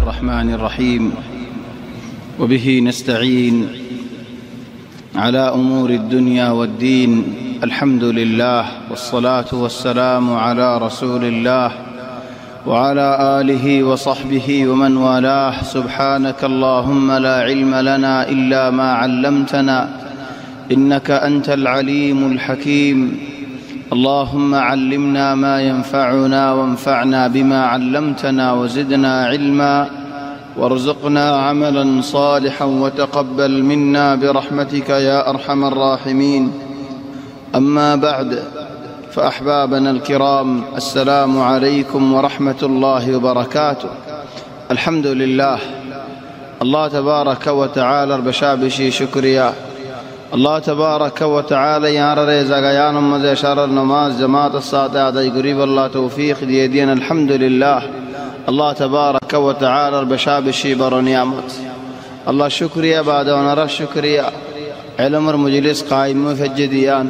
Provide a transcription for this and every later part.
الرحمن الرحيم وبه نستعين على أمور الدنيا والدين. الحمد لله والصلاة والسلام على رسول الله وعلى آله وصحبه ومن والاه. سبحانك اللهم لا علم لنا إلا ما علمتنا إنك أنت العليم الحكيم. اللهم علمنا ما ينفعنا وانفعنا بما علمتنا وزدنا علما وارزقنا عملا صالحا وتقبل منا برحمتك يا أرحم الراحمين. أما بعد، فأحبابنا الكرام، السلام عليكم ورحمة الله وبركاته. الحمد لله، الله تبارك وتعالى بشابشي شكريا. الله تبارك وتعالى يا رزق يا نماز شهر النماز جماعة الساعة داي قريب الله توفيق ديدين. الحمد لله، الله تبارك وتعالى بشابشي بر نعمت. الله شكريا بعد ونرى شكريا. علم مجلس قائم فجديان،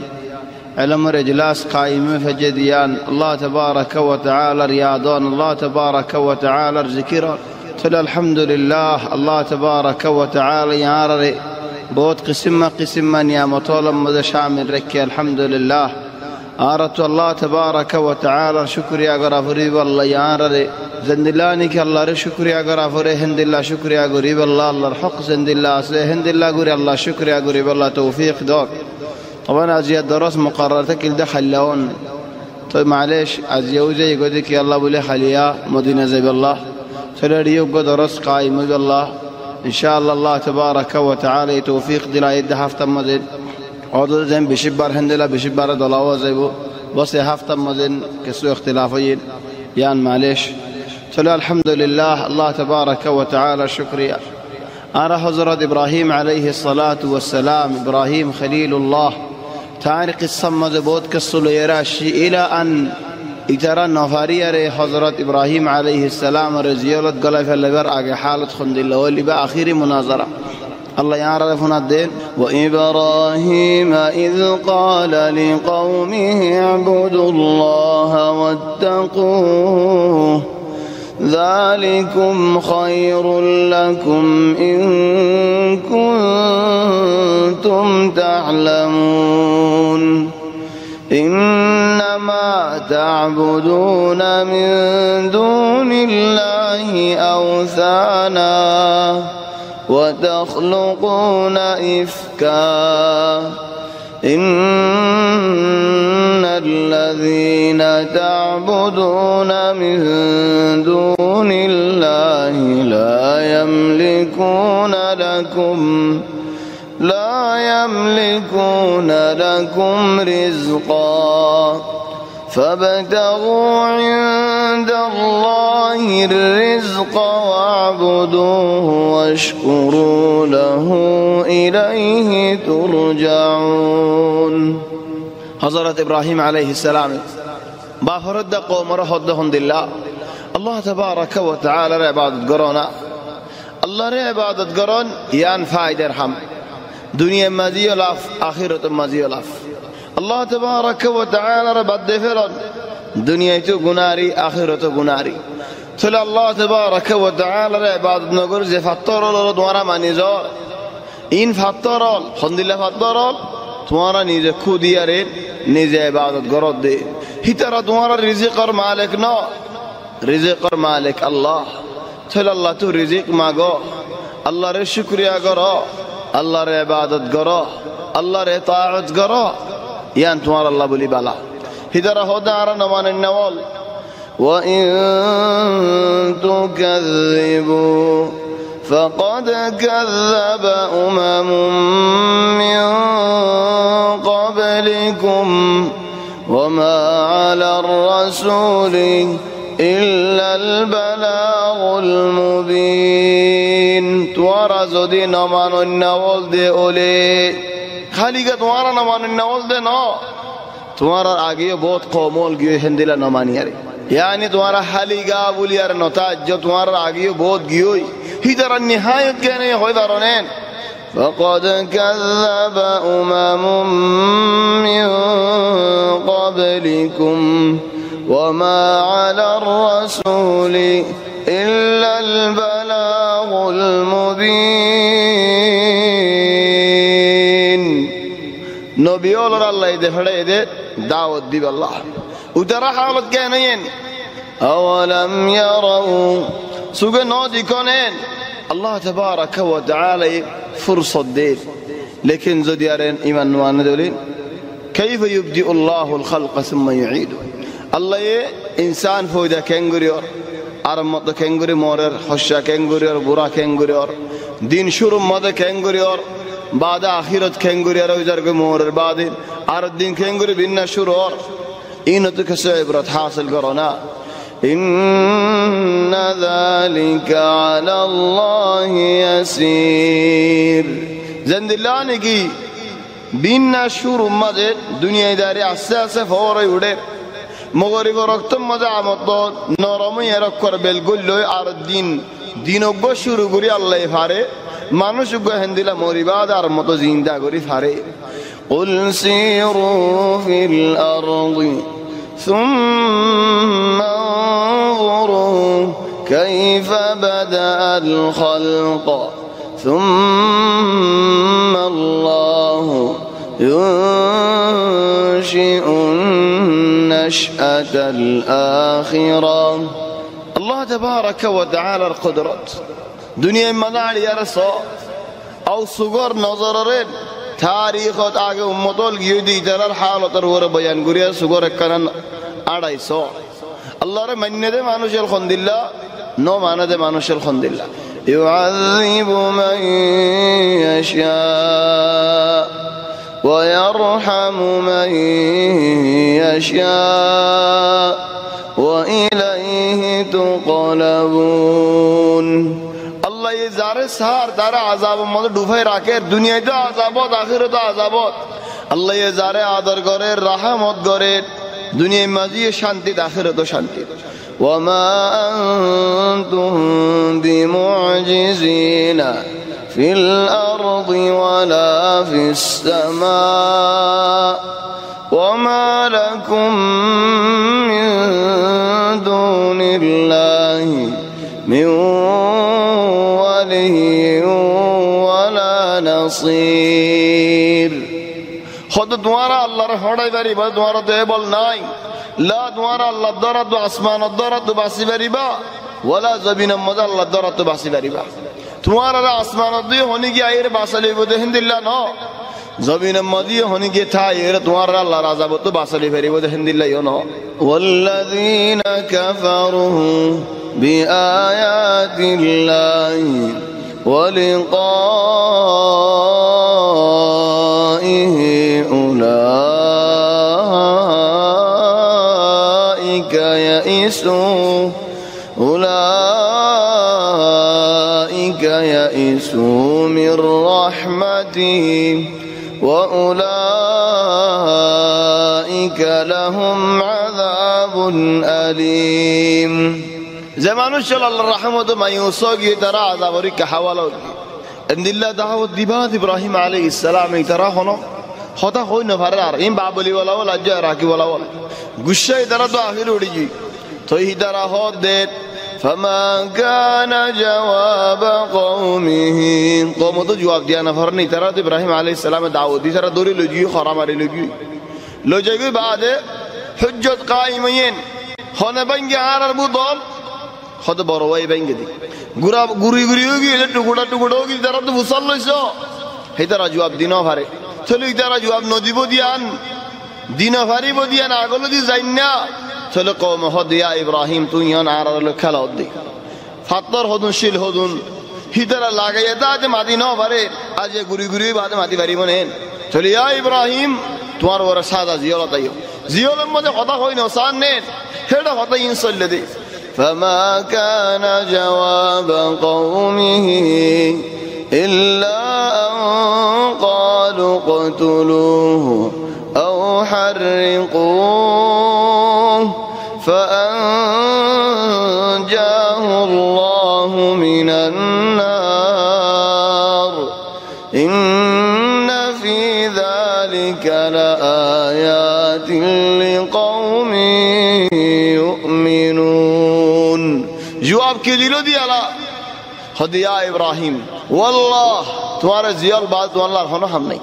علم اجلاس قائم فجديان. الله تبارك وتعالى رياضان، الله تبارك وتعالى ذكرا. الحمد لله، الله تبارك وتعالى يا رزق بوت قسم نعمتول مد شامل ركي. الحمد لله آرت الله تبارك وتعالى شكريا غرافري والله يا رب زندلانك الله شكريا غرافري هند الله شكريا غريب الله الله الحق زند الله هند الله غري الله شكريا غريب الله توفيق دور. طبعا ازي الدرس مقررتك الدخل لون. طيب معلش ازي وجه يقولك يا الله بولي خليا مدينه زي الله فلريو درس قائم بالله إن شاء الله تبارك وتعالى توفيق دلا يد هفته مدين عدد زين بشبار هندلا بشبار دلاوا زيبو بس هفته مدين كسو اختلافين يان معلش. الحمد لله، الله تبارك وتعالى شكريا. أنا حضرت إبراهيم عليه الصلاة والسلام، إبراهيم خليل الله تارك الصمد بود كسل يراشي إلى أن إترى النفارية حضرت إبراهيم عليه السلام رزيولت قلف اللبر آقى حالة خند الله واللي بآخر مناظرة. الله يعرفنا الدين. وإبراهيم إذ قال لقومه اعبدوا الله واتقوه ذلكم خير لكم إن كنتم تعلمون. إنما تعبدون من دون الله أوثانا وتخلقون إفكا إن الذين تعبدون من دون الله لا يملكون لكم رزقا فابتغوا عند الله الرزق واعبدوه واشكروا له إليه ترجعون. حضرت إبراهيم عليه السلام بافرد قوم رهدهم دلله الله تبارك وتعالى عبادت قرونا. الله ر عبادت قرون يان فايدة رحم دنيا مزي لاف آخرة مزي لاف. الله تبارك وتعالى ربد فرن دنيا تو غناري آخرة غناري. تل الله تبارك وتعالى عبادت نقول زي فطر دوارا منيزو إن فطر الحمد لله فطر تمہارا نیزے خودیا رے نیزے عبادت گرد دے ہی طرح تمہارا رزق اور مالک نو رزق اور مالک اللہ. تل اللہ تو رزق مانگو، اللہ رے شکریہ کرو، اللہ رے عبادت کرو، اللہ رے طاعت کرو، یان تمہارا اللہ بلی بالا. ہی طرح ہوتا آرہ نمان النوال وَإِن تُكَذِّبُوا فقد كذب من قبلكم وما على الرسول إلا البلاغ المبين. توارا زودي نمان النوال دے اولے خالی کا توارا نمان النوال دے نو توارا آگے بہت قومول گئے ہندلہ نمانی ہے یعنی تمہارا حالی گا بولی ار نتاج جو تمہارا آگے بہت گیوئی ہی در النہایت کہنے ہوئی دارونین. فقد كذب من قبلكم وما على الرسول إلا البلاغ المبين نبي الله يدفع دعوة دي الله وترى حالت كانين أولم يروا سوق نودي كونين الله تبارك وتعالى فرصة دين لكن زديارين إيمان نوان دولين كيف يبدئ الله الخلق ثم يعيده الله إنسان فوجا كنغريور أرمط كنغري مورر خشا كنغريور برا كنغريور دين شرم مد كنغريور بعد آخرت كنغريور ويزرق مورر بعد أرد دين كنغري بينا شرور إن تكسر عبرت حاصل كورونا إن ذلك على الله يسير زند الله نجي بينا شرم مد دنيا داري أساس فورا يودر مغرب ركتم مزا عمطو نرمي يركور بالقلو أردين دينو بشرو غري الله يفاره مانوشو هندلا موريباد أرمطو زيندا غري فاره قل سيروا في الأرض ثم انظروا كيف بدأ الخلق ثم الله ينشئ النشأة الآخرة الله تبارك وتعالى القدرة دنيا مدار يرسو أو صغر نظرين تاريخ آگے امتول گیودی جرر حالت اور بیان گریا صغر کنن আড়াইশো আল্লাহরে মান্য দে মানুষের খন্দিল্লা নো মানে দে মানুষের খন্দিল্লা يعذب من يشاء ويرحم من يشاء وإليه تقلبون الله يزار سهار دار عذاب مد ডুবাই রাখে দুনিয়াতে আযাবত আখিরাতে আযাবত الله يزار আদর করে রহমত করে দুনিয়ায় মাঝে শান্তি আখিরাতে শান্তি وما أنتم بمعجزين في الأرض ولا في السماء وما لكم من دون الله من ولي ولا نصير خود دوارا الله رحمه باري بس دوارا تقبل ناي لا دوارا الله درد واسمان الدرد باسي بريبا ولا زبين مدى الله درد باسي بريبا तुम्हारा आसमान दी होने की आये बासले बोते हिंदिल्ला नो ज़मीन मदी होने की था ये तुम्हारा अल्लाह राज़ा बोते बासले फेरी बोते हिंदिल्ला यो नो वल्लज़ीन कफ़रू बिआयातिल्लाहि वलिक़ाइहि उलाइका يئسوا من رحمته وأولئك لهم عذاب أليم زمان شل الله رحمة ما يوصي ترى عذاب رك حواله عند الله دعوة دبات إبراهيم عليه السلام ترى هنا خطأ خوي نفرار إن بابلي ولا جاء راكي ولا غشة ترى تو آخر وديجي تو هي ترى هود ده فما كان جواب قومه قوم تو جواب دیا نفر نہیں ترى ابراہیم علیہ السلام دعوت دی ترى دوری لجی خرام علی لجی بعد حجت قائمین خونه بنگی آرر بودال خود بروای بنگی دی گوری ہوگی ٹکڑا ہوگی ترى تو وصل لسو ہی ترى جواب دینا بھارے چلو ترى جواب نو دیبو دیان دینا بھاری بو دیان آگلو دی زینا چلو قوم هد یا ابراهیم تو یان آرار لکھلا دی فطر هدون شیل هدون هیتر لاگه داد مدینه بره از گوری بعد مدی بری منن چلو یا ابراهیم توار ور ساده زیارت ایو زیارت مده خدا ہوئی نوسان نه هدا خدا این سل دی فما كان جواب قومه إلا أن قالوا اقتلوه أو حرقوه فأنجاه الله من النار إن في ذلك لآيات لقوم يؤمنون جواب کے دلو دی اللہ খদিয়া ইব্রাহিম ওয়াল্লাহ তোমার জিয়ল বাদ তোমার হনো হাম নাই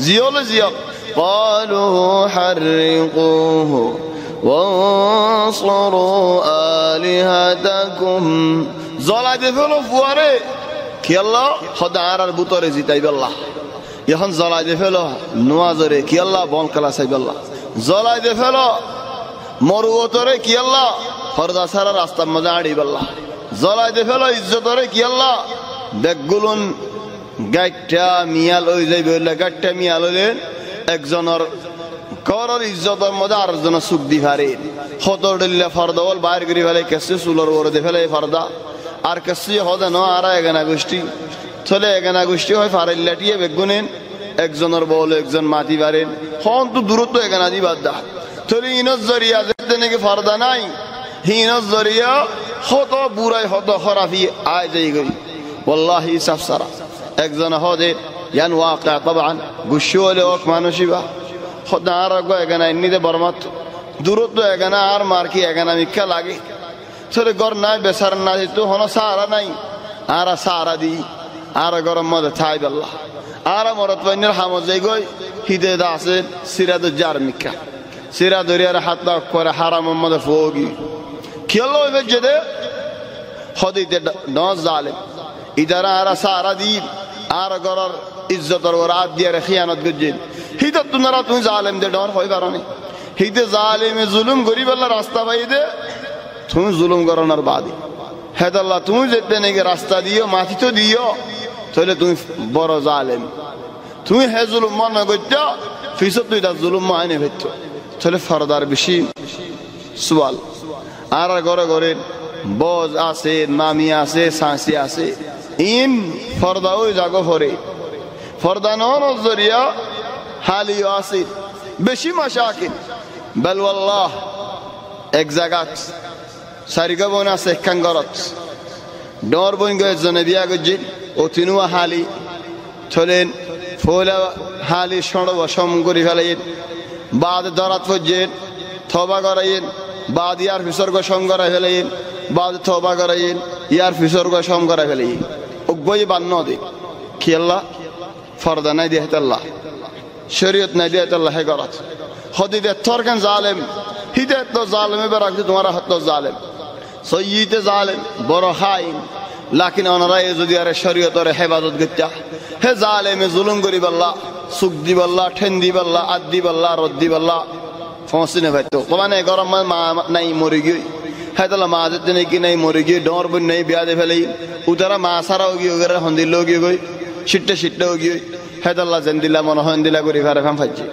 জিয়ল জিয়ল ক্বালু হাররিকুহু ওয়ানসুরু আলিহাতাকুম জ্বলাই দে ফেলো ফুয়ারে কি আল্লাহ খোদা আর বুতরে জিতাইবে আল্লাহ এখন জ্বলাই দে ফেলো নোয়াজরে কি আল্লাহ বন কালা চাইবে আল্লাহ জ্বলাই দে ফেলো মরুতরে কি আল্লাহ ফরদা সারা রাস্তার মধ্যে আড়িবে আল্লাহ জ্বলাই দে ফেলো ইজ্জতরে কি আল্লাহ বেগুলুন গাইটা মিয়াল ওই যাইবে গাইটা মিয়াল হইলে একজনের করর ইজ্জতের মধ্যে আরেকজন সুখ দি পারে হতর দিল্লা ফরদা বল বাইর করি ফেলে কেসে চুলোর ওরে দে ফেলে ফরদা আর কেসে হদে ন আর এগানা গোষ্ঠী চলে এগানা গোষ্ঠী হয় ফারিল্লাটিয়ে বেগুনেন একজনের বল একজন মাতি পারেন হন তো দূরত্ব এগানা দি বাদ দা তবে ইনজ জরিয়া যেতে নাকি ফরদা নাই হিনজ জরিয়া হত বুড়াই হত খরাফি আয় যাই গই ওয়াল্লাহি সাফসারা একজন হদে ইয়ান ওয়াকা তাবান গুশি হলে ওক মানুষিবা খোদা আর গো এগানা এমনিতে বরমাত দূরত্ব এগানা আর মার্কি এগানা মিক্কা লাগে চলে গর নাই বেসার না তো হন সারা নাই আর সারা দি আর গরম মধ্যে থাই আল্লাহ আর মরত পাইনের হামজ যাই গই হিদে দাসে সিরাদ জার মিক্কা সিরা দরিয়ার হাত করে হারাম মধ্যে ফোগি খেলো বেজে হদিতে নজ জালেম ইদারা আর সারা দি আর গরর ইজ্জতর ওর আদ দিয়ে খিয়ানত গজিন হিতে তুনারা তুমি জালেম দে ডর হয় কারণে হিতে জালেমে জুলুম গরিব আল্লাহ রাস্তা পাই দে তুমি জুলুম করানোর বাদী হেদ আল্লাহ তুমি যেতে নাকি রাস্তা দিও মাথি তো দিও তাহলে তুমি বড় জালেম তুমি হে জুলুম মনে করছ ফিসত তুই তার জুলুম মাইনে ফেরছ তাহলে ফরদার বেশি সুয়াল আর ঘরে ঘরে বজ আছে নামি আছে সাঁসি আছে ইন ফরদা ওই জাগো ফরে ফরদা নজরিয়া হালিও আছে বেশি মাশাকিল বল ওয়াল্লাহ এক জায়গাত সারিকা বোন আছে কাঙ্গরত ডর বোন গয়ে জনে বিয়া গজি ও তিনুয়া হালি চলেন ফোলা হালি সড়ব সম করি ফেলাইন বাদ দরাত ফজেন থবা করাইন বাদ ইয়ার ফিসর্গ সম করা ফেলাইন বাদ থবা করাইন ইয়ার ফিসর্গ সম করা ফেলাইন ওগবই বান্ন দে কি আল্লাহ ফরদা নাই দিয়ে আল্লাহ শরীয়ত নাই দিয়ে আল্লাহ হে গরাত হদিদে তরকান জালেম হিদায়ত তো জালেমে বেরাকতে তোমার হাত তো জালেম সৈয়িতে জালেম বড় খাইন লাকিন ওনারা যদি আরে শরীয়তরে হেফাজত করতে হে জালেমে জুলুম করিব আল্লাহ সুখ দিব আল্লাহ ঠেন দিব আল্লাহ আদ দিব আল্লাহ রদ দিব আল্লাহ ফসিনে ভাইতো মানে গরম মা নাই মরে গই হে তাহলে মা যেতে নাকি নাই মরে গিয়ে ডর বই নাই বিয়া দে ফেলাই উতারা মা সারা গিয়ে ওগেরা হন্দিল গিয়ে গই সিট্টে সিট্টে গিয়ে হে তাল্লাহ যেন দিলা মনে হয় দিলা করি ফেরে ফাম ফাইছি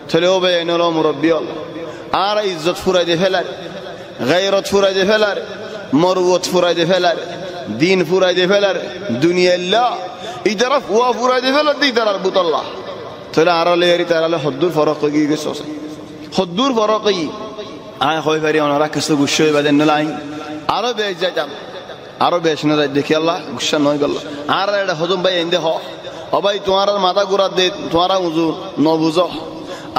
তাহলে ও বে এনলো মুরব্বী আর ইজ্জত ফুরাই দিয়ে ফেলার গায়রত ফুরাই দিয়ে ফেলার মরুবত ফুরাই দিয়ে ফেলার দিন ফুরাই দিয়ে ফেলার দুনিয়া ইল্লাহ এই তারা ফুয়া ফুরাই দিয়ে ফেলার দিই তারার বুতল্লাহ তাহলে আড়ালে এরি তারালে হদ্দুর ফরক গিয়ে গেছে হদ্দুর ফরক আয় হয়ে পারি ওনারা কিছু গুস্সা হয়ে বাজেন নাই আরো বেশ যাইতাম আরো বেশ না যাই দেখি আল্লাহ গুস্সা নয় গেল আর এটা হজম ভাই এনে হ ভাই তোমার মাথা ঘুরা দে তোমার উজু নবুঝ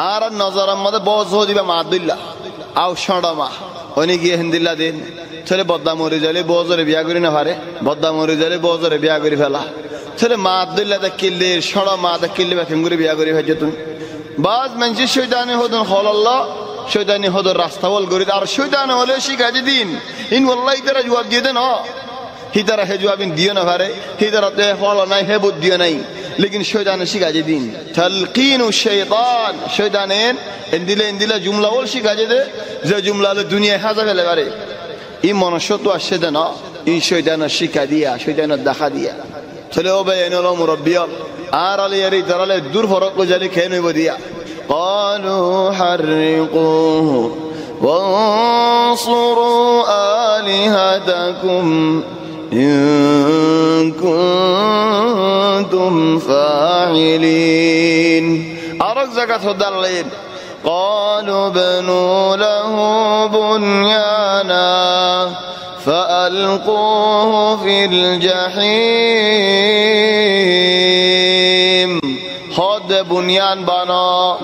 আর নজরের মধ্যে বজ দিবা মা দিল্লা আও ষড়া মা অনেক গিয়ে হিন্দিল্লা দিন ছেলে বদ্দা মরি যালে বজরে বিয়া করি না পারে বদ্দা মরি যালে বজরে বিয়া করি ফেলা ছেলে মা দিল্লা কিনলে ষড়া মা কিনলে বা করে বিয়া করি ফেলছো তুমি বাজ মানুষের শৈতানি হদন হল আল্লাহ শৈতানি হদর রাস্তা বল করি আর শৈতানি হলে শিখাই দিন ইন বললাই তারা জবাব দিয়ে দেন হিতারা হে জবাব দিও না পারে হিতারাতে ফল নাই হে বুদ্ধিও নাই लेकिन शैतान शिखाजे दिन तलकीन शैतान शैतानेन इंदिले जुमला बोल शिखाजे दे जे जुमला ले दुनिया हाजा फेले पारे इ मनुष्य तो আসছে দেন ই শয়তান শিখা দিয়া শয়তান দেখা দিয়া চলে ও ভাই এনলো মুরব্বী আর আলী এর তারালে দূর ফরক জানি খেয়ে নেব দিয়া قالوا حرقوه وانصروا آلهتكم إن كنتم فاعلين أرق زكاة الدلين قالوا بنوا له بنيانا فألقوه في الجحيم خد بنيان بنا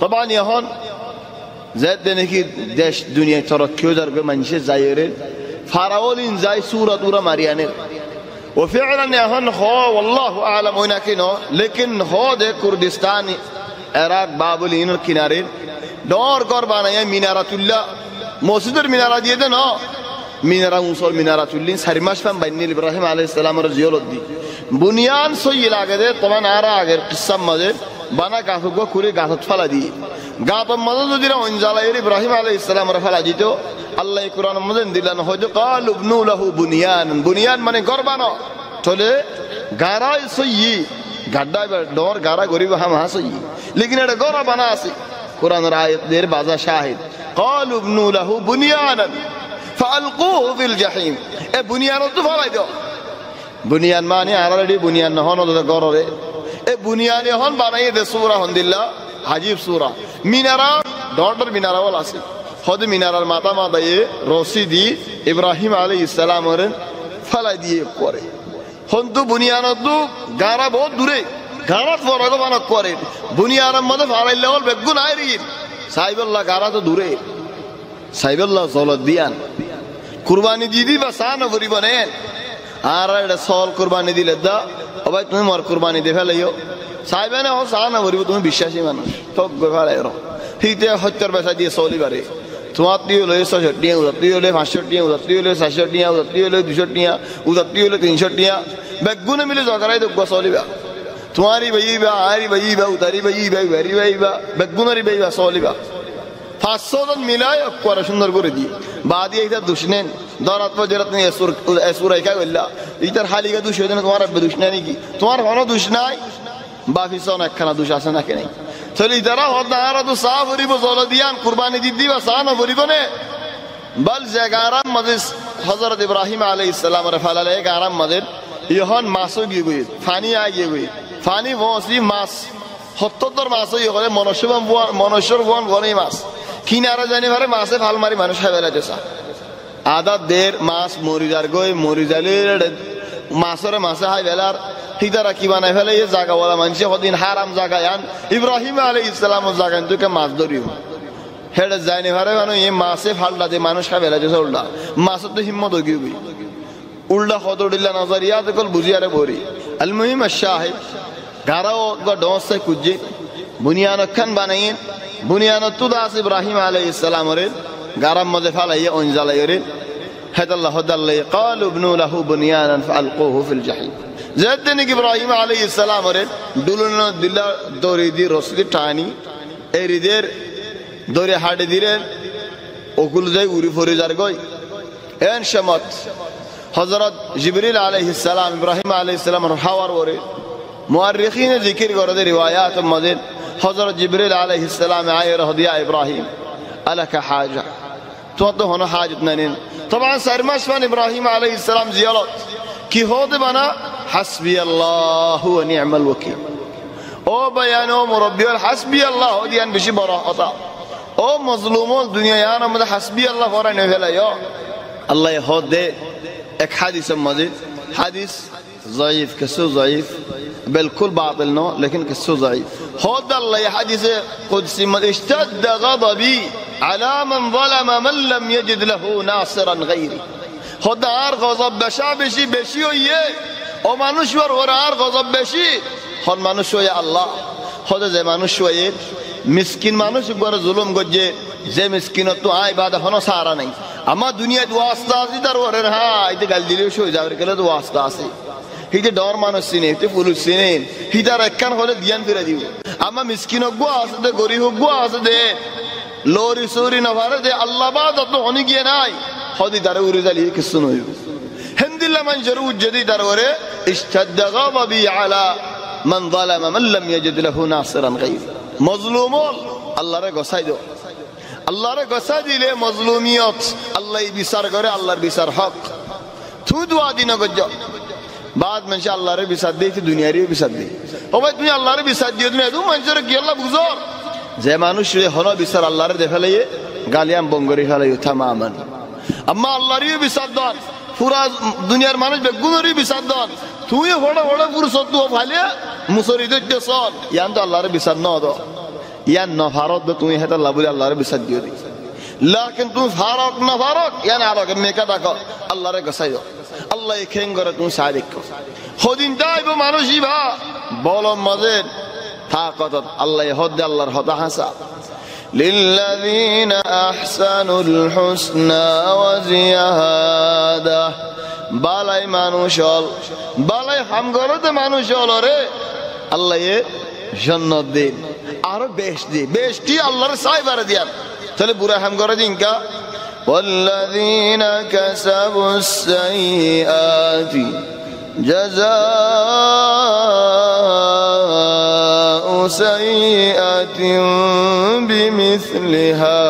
طبعا يهون زاد دنيكي دش دنيا تركيو درجة منشة زايرين ফারাওলিন যাই সূরা তুরা মারিয়ানের وفعلا এখন والله اعلم ওই না কেন লেকিন দে কুর্দিস্তান ইরাক বাবুলিনের কিনারে ডর ঘর বানায় মিনারাতুল্লাহ মসজিদের মিনারা দিয়ে দেন মিনারা মুসল মিনারাতুল্লিন 4 মাস পাম বাইনিল ইব্রাহিম আলাইহিস সালামের জিয়ারত দি বুনিয়ান সই লাগে দে তমান আর আগের কিসসা মাঝে বানা গাছগো করে গাছত ফালা দি গাতম মাঝে যদি অঞ্জালাইর ইব্রাহিম আলাইহিস সালামের ফালা দিত আল্লাহ কোরআন মধ্যে দিলেন হয়তো কাল ইবনু লাহু বুনিয়ান বুনিয়ান মানে ঘর বানো চলে গারাই সই গাড্ডা ডর গারা গরিব হাম হাসই লেকিন এটা ঘর বানা আছে কোরআনের আয়াতের বাজা শাহিদ কাল ইবনু লাহু বুনিয়ানান ফালকুহু ফিল জাহিম এ বুনিয়ান তো ফালাই দাও বুনিয়ান মানে আরডি বুনিয়ান নহন ওদের ঘরে এ বুনিয়ান এখন বানাই দে সূরা হন্দিল্লাহ হাজিব সূরা মিনারা ডর মিনারা ওয়াল আছে হদ মিনারার মাথা মাথায় রশি দি ইব্রাহিম আলাইহিস সালামের ফালাই দিয়ে করে হন্তু বুনিয়ান তো গারা বহুত দূরে গারা ফরগ বানক করে বুনিয়ানের মধ্যে ফালাইলে হল বেগুন আইরি সাইবুল্লাহ গারা তো দূরে সাইবুল্লাহ জলত দিয়ান কুরবানি দিদি বা সান করিব নেন আর এটা সল কুরবানি দিলে দা ভাই তুমি মর কুরবানি দে ফেলাইও সাইবে না সান করিব তুমি বিশ্বাসী মানুষ ঠক গো ফেলাইরো হিতে হত্যার বেচা দিয়ে চলি পারে তোমার তুই হলো 600 টিয়া তুই হলে 500 টিয়া তুই হলে 700 টিয়া তুই হলে 200 টিয়া তুই হলে 300 টিয়া বেগুনে মিলে জগারাই তো গো চলিবা তোমারই ভাইবা আরি ভাইবা উতারি ভাইবা ভেরি ভাইবা বেগুনারি ভাইবা চলিবা 500 জন মিলাই করে সুন্দর করে দি বাদি এইটা দুশনেন দরাত পজরাত নিয়ে এসুর একা গল্লা ইতার হালিগা দুশ হইছে না তোমার দুশ নাই নাকি তোমার কোনো দুশ নাই বাকি সন একখানা দুশ আছে না কেন চলি তারা হদারা তো সাফ হরিব জল দিয়ান কুরবানি দিবা সান হরিব নে বল জাগারাম মজলিস হযরত ইব্রাহিম আলাইহিস সালামের ফালালে গারাম মজলিস ইহন মাসো গিয়ে গই পানি আগিয়ে গই পানি বসি মাছ 70 মাছ হই হলে মনুষ্যর বন গনে মাছ কিনারা জানি পারে মাছে ফাল মারি মানুষ খাইবেলা দেসা আদা দের মাছ মরিজার গই মরিজালের মাছরে মাছে খাইবেলার হিদারা কি বানাই ফেলে এই জায়গাওয়ালা মানুষ কদিন হারাম জায়গায় আন ইব্রাহিম আলাইহিস সালামের জায়গায় তুই মাছ ধরিও হেডে যায়নি পারে মানে এই মাছে ফালটা দিয়ে মানুষ খাইবেলা দেসা উল্টা মাছের তো হিম্মত গিয়ে উল্টা হতডিল্লা নজরিয়াত কল বুঝিয়ারে বরি আল মুহিম শাহিদ গারাও ডসে কুজি বুনিয়ান খান বানাইন বুনিয়ান তো দাস ইব্রাহিম আলাইহিস সালামের গারাম মধ্যে ফালাইয়া অঞ্জালাইরে হাদাল্লাহ দাল্লাই قال ابنوا له بنيانا فالقوه في الجحيم যেদিন ইব্রাহিম আলাইহিস সালামের দুলন দিলা দড়ি দি রসলি টানি এরিদের দড়ি হাড়ে দিলেন ওকুল যাই উড়ি ফরি যার গই এন শামত হযরত জিবরিল আলাইহিস সালাম ইব্রাহিম আলাইহিস সালামের হাওয়ার ওরে মুআররিখিন জিকির করে দে রিওয়ায়াত মধ্যে হযরত জিবরিল আলাইহিস সালাম আয়ে রহদিয়া ইব্রাহিম আলাকা হাজা তো হনো হাজত নানিন তখন সারমাশমান ইব্রাহিম আলাইহিস সালাম জিয়ারত কি হতে বানা হাসবি আল্লাহু ওয়া নি'মাল ওয়াকিল ও বায়ানো মুরব্বি আল হাসবি আল্লাহ দিয়ান বেশি বড় কথা ও মাজলুমুল দুনিয়ার মধ্যে হাসবি আল্লাহ পড়া নে ফেলাইও আল্লাহ হদে এক হাদিস মধ্যে হাদিস ضعيف كسو ضعيف بالكل باطل نو لكن كسو ضعيف هود الله حديث قدسي من اشتد غضبي على من ظلم من لم يجد له ناصرا غيري هود ار غضب بشابشي بشي ويه او মানুষের ওর আর গজব বেশি হন মানুষ হয়ে আল্লাহ হদ যে মানুষ হয়ে মিসকিন মানুষ উপর জুলুম গজে যে মিসকিনত তো আই বাদ হনো সারা নাই আমা দুনিয়া ওয়াস্তা আছে তার ওরে হ্যাঁ এতে গাল দিলেও সই যাবে গেলে তো ওয়াস্তা আছে হিতে ডর মানুষ চিনে হিতে পুলিশ চিনে হিতার একখান হলে ধ্যান ফিরে দিব আমা মিসকিন গো আছে দে গরিব গো আছে দে লরি সরি না পারে দে আল্লাহ বাদ তো হনি গিয়ে নাই হদি তারে উড়ে জ্বালিয়ে কিছু নয় হিন্দিল্লা মান জরুর যদি তার ওরে ইশতাদ গাদাবি আলা মান যালামা মান লাম ইয়াজিদ লাহু নাসিরান গায়র মাজলুম আল্লাহরে গসাই দাও আল্লাহরে গসাই দিলে মাজলুমিয়ত আল্লাহ বিচার করে আল্লাহর বিচার হক তু দুয়া দিন গজ বাদ মানুষ আল্লাহরে বিচার দেই দুনিয়ারই বিচার দেই ও ভাই তুমি আল্লাহরে বিচার দিও তুমি এদু মানুষের কি আল্লাহ বুঝো যে মানুষ হলো বিচার আল্লাহরে দেখালাইয়ে গালিয়াম বঙ্গরি ফেলাইও তামামান আম্মা আল্লাহরই বিচার দান পুরা দুনিয়ার মানুষ বেগুনেরই বিচার দান তুই বড় বড় পুরুষত্ব ফালে মুসরি দইতে চল ইয়ান তো আল্লাহরে বিচার ন দাও ইয়ান ন ভারত তুমি হেতা লাভ বলে আল্লাহরে বিচার দিও লাকিন তুমি ফারক না ফারক ইয়ানা আরক মেকা দেখো আল্লাহরে গসাইও আল্লাহ খেং করে তুমি সাই দেখো হদিন তাইব মানুষই ভা বলম মাঝে থাকত আল্লাহ হদ আল্লাহর হতা হাসা লিল্লাযীনা আহসানুল হুসনা ওয়া জিয়াদা বালাই মানুষ হল বালাই হাম করতে মানুষ হল রে আল্লাহ এ জান্নাত দেন আরো বেশটি আল্লাহর সাইবার দিয়ান তাহলে বুড়া হাম করে দিন কা ওয়াল্লাযীনা কাসাবুস সাইয়্যাতি জাযাউ সাইয়্যাতিন বিমিসলিহা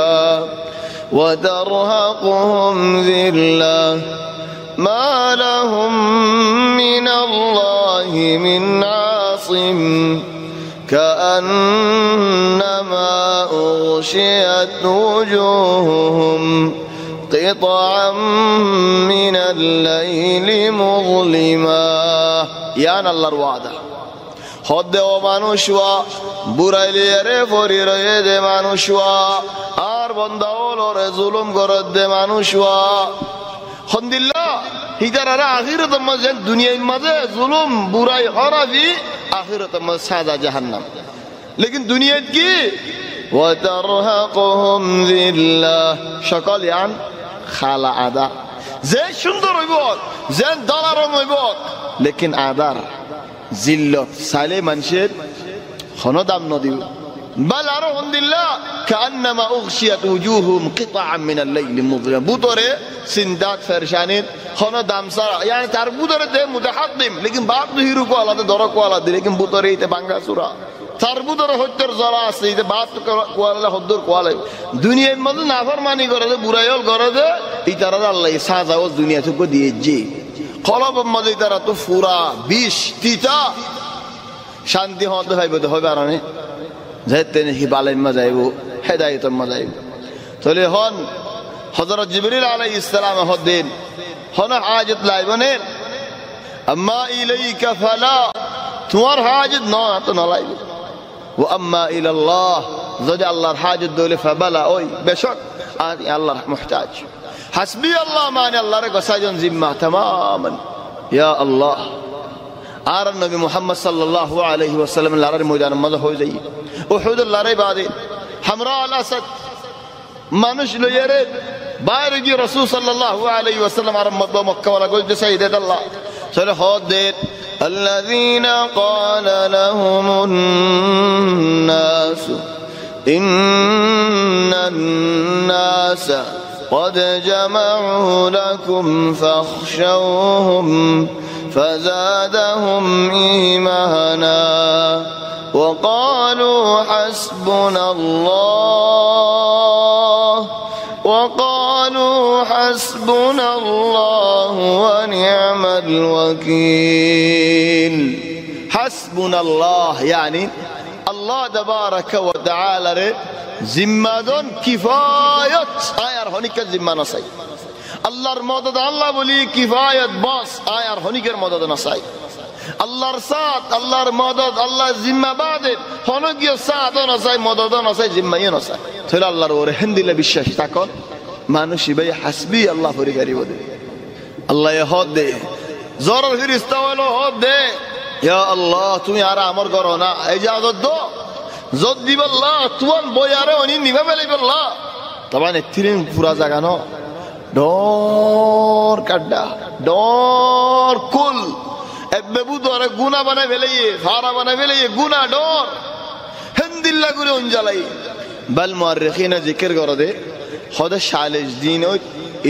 ওয়া তারহাকুহুম যিল্লাহ মা লাহুম মিনাল্লাহি মিন আসিম كأنما أغشيت وجوههم قطعا من الليل مظلما يا الله الوعد خد ومانوشوا برايلي رفوري ريد مانوشوا আর বন্দাওলর জুলুম করদ মানুষওয়া খন্দিল্লাহ হিজারারা আখিরাত মাঝে দুনিয়ার মাঝে জুলুম বুরাই হরাবি আখিরাত মাঝে সাজা জাহান্নাম লেকিন দুনিয়াত কি ওয়া তারহাকুহুম যিল্লাহ সকল ইয়ান খালা আদা যে সুন্দর হইব যে দলারম হইব লেকিন আদার জিল্লত সালে মানুষের হন দাম নদিব بل أرهم الله كأنما أغشيت وجوههم قطعا من الليل مظلما بوتوري سندات فرشانين خنا دامسار يعني تار بوتوري ده متحدم لكن بعض هيرو کو الله دورو کو الله لكن بوتوري ته بانگا سورا تار بوتوري হত্তর জরা আছে তে বাত کو الله হদ্দর کو الله দুনিয়ার মধ্যে নাফরমানি করে দে বুরাইল করে দে এই তারা আল্লাহ সাজাও দুনিয়া থেকে দিয়েছে কলব মধ্যে তারা তো পুরা 20 তিতা শান্তি হতে হবে আর না যাইতে নাকি বালাই মজাইব হেদায়েত মজাইব তাহলে হন হযরত জিবরিল আলাইহিস সালাম হদিন হন হাজত লাইবনের আম্মা ইলাইকা ফালা তোমার হাজত না তো না লাইব ওয়া আম্মা ইলাল্লাহ যদি আল্লাহর হাজত দলে ফাবালা ওই বেশক আর আল্লাহর মুহতাজ হাসবি আল্লাহ মানে আল্লাহর গসাজন জিম্মা तमामन ইয়া আল্লাহ আর নবী মুহাম্মদ সাল্লাল্লাহু আলাইহি ওয়াসাল্লাম লড়াইয়ের ময়দানে মজা হয়ে যায় উহুদের লড়াই বাদে হামরা আল আসাদ মানুষ লইরে বাইরে গিয়ে রাসূল সাল্লাল্লাহু আলাইহি ওয়াসাল্লাম আর মক্কা ওয়ালা গলতে সাইয়েদ আল্লাহ সরে হদ الذين قال لهم الناس إن الناس قد جمعوا لكم فاخشوهم فزادهم إيمانا وقالوا حسبنا الله ونعم الوكيل حسبنا الله يعني الله تبارك وتعالى জিম্মাদন কিফায়াত আয়ার হনিকের জিম্মা নসাই আল্লাহর মদদ আল্লাহ বলি কিফায়াত বাস আয়ার হনিকের মদদ নসাই আল্লাহর সাথ আল্লাহর মদদ আল্লাহ জিম্মা বাদে হনকিয় সাথ নসাই মদদ নসাই জিম্মাই নসাই তাহলে আল্লাহর ওরে হিন্দিলে বিশ্বাস থাকন মানুষ ভাই হাসবি আল্লাহ পরিগারি বলে আল্লাহ হদ দে জরর ফেরেশতা হলো হদ দে ইয়া আল্লাহ তুমি আর আমর করো না ইজাজত দো জদ দিবাল্লাহ তুয়ান বয়ারে অনি নিভা বেলাইবাল্লাহ তবান এতিরিন পুরা জায়গা ন ডর কাড্ডা ডর কুল এবেবু দরে গুনাহ বানাই ফেলাইয়ে ফারা বানাই ফেলাইয়ে গুনাহ ডর হিন্দিল্লাহ করে অঞ্জালাই বাল মুআররিখিনা জিকির করে দে হদে 40 দিন ওই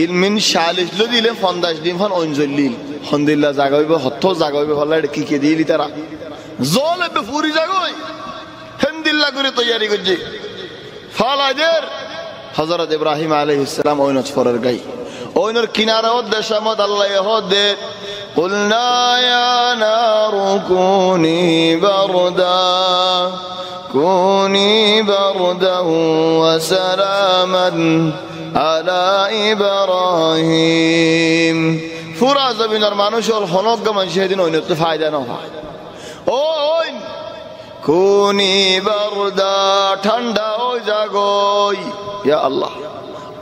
ইলমিন 40 লো দিলে 50 দিন হন অঞ্জলিল হিন্দিল্লাহ জায়গা হইবে হত্ত জায়গা হইবে হলা কি কি দিলি তারা জলে বে পুরি জায়গা হই হিন্দিল্লাহ করে তৈরি করছে ফালাদের হযরত ইব্রাহিম আলাইহিস সালাম ওইনচ ফরের গাই ওইনর কিনারা দেশামত আল্লাহ হদে কুলনা ইয়া নারু কুনি বারদা ওয়া সালামান আলা ইব্রাহিম পুরা জমিনের মানুষ হল হনজ্ঞ মানুষ সেদিন ওইনত ফায়দা না হয় ওই কুনি বারদা ঠান্ডা হয়ে যাগই ইয়া আল্লাহ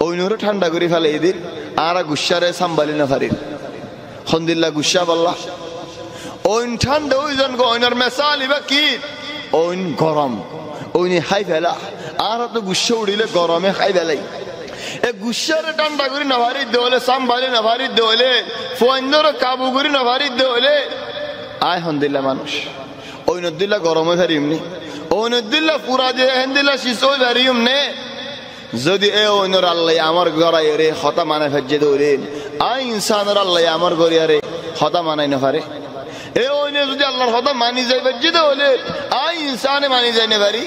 ওই নুরে ঠান্ডা করে ফেলে এদিন আর গুসারে সাম্বালি না ফারিন খন্দিল্লা গুসা বললা ওই ঠান্ডা ওই জন ওইনার মেসালি বা কি ওই গরম ওই হাই ফেলা আর তো গুসা উড়িলে গরমে খাই ফেলাই এ গুসারে ঠান্ডা করে না ফারি দেওয়ালে সাম্বালি না ফারি দেওয়ালে ফোন কাবু করে না ফারি দেওয়ালে আয় হন্দিল্লা মানুষ ওই নদিল্লা গরমে ফেরিমনি ওই নদিল্লা পুরা যে হেন্দিল্লা শিশোই ফেরিম নে যদি এ ওইনর আল্লাহ আমার গড়াই রে হতা মানে ফেজে দৌড়েন আই ইনসানের আল্লাহ আমার গড়িয়ারে হতা মানাই না পারে এ ওইনে যদি আল্লাহর হতা মানি যাই ফেজে দৌড়ে আই ইনসানে মানি যাই না পারি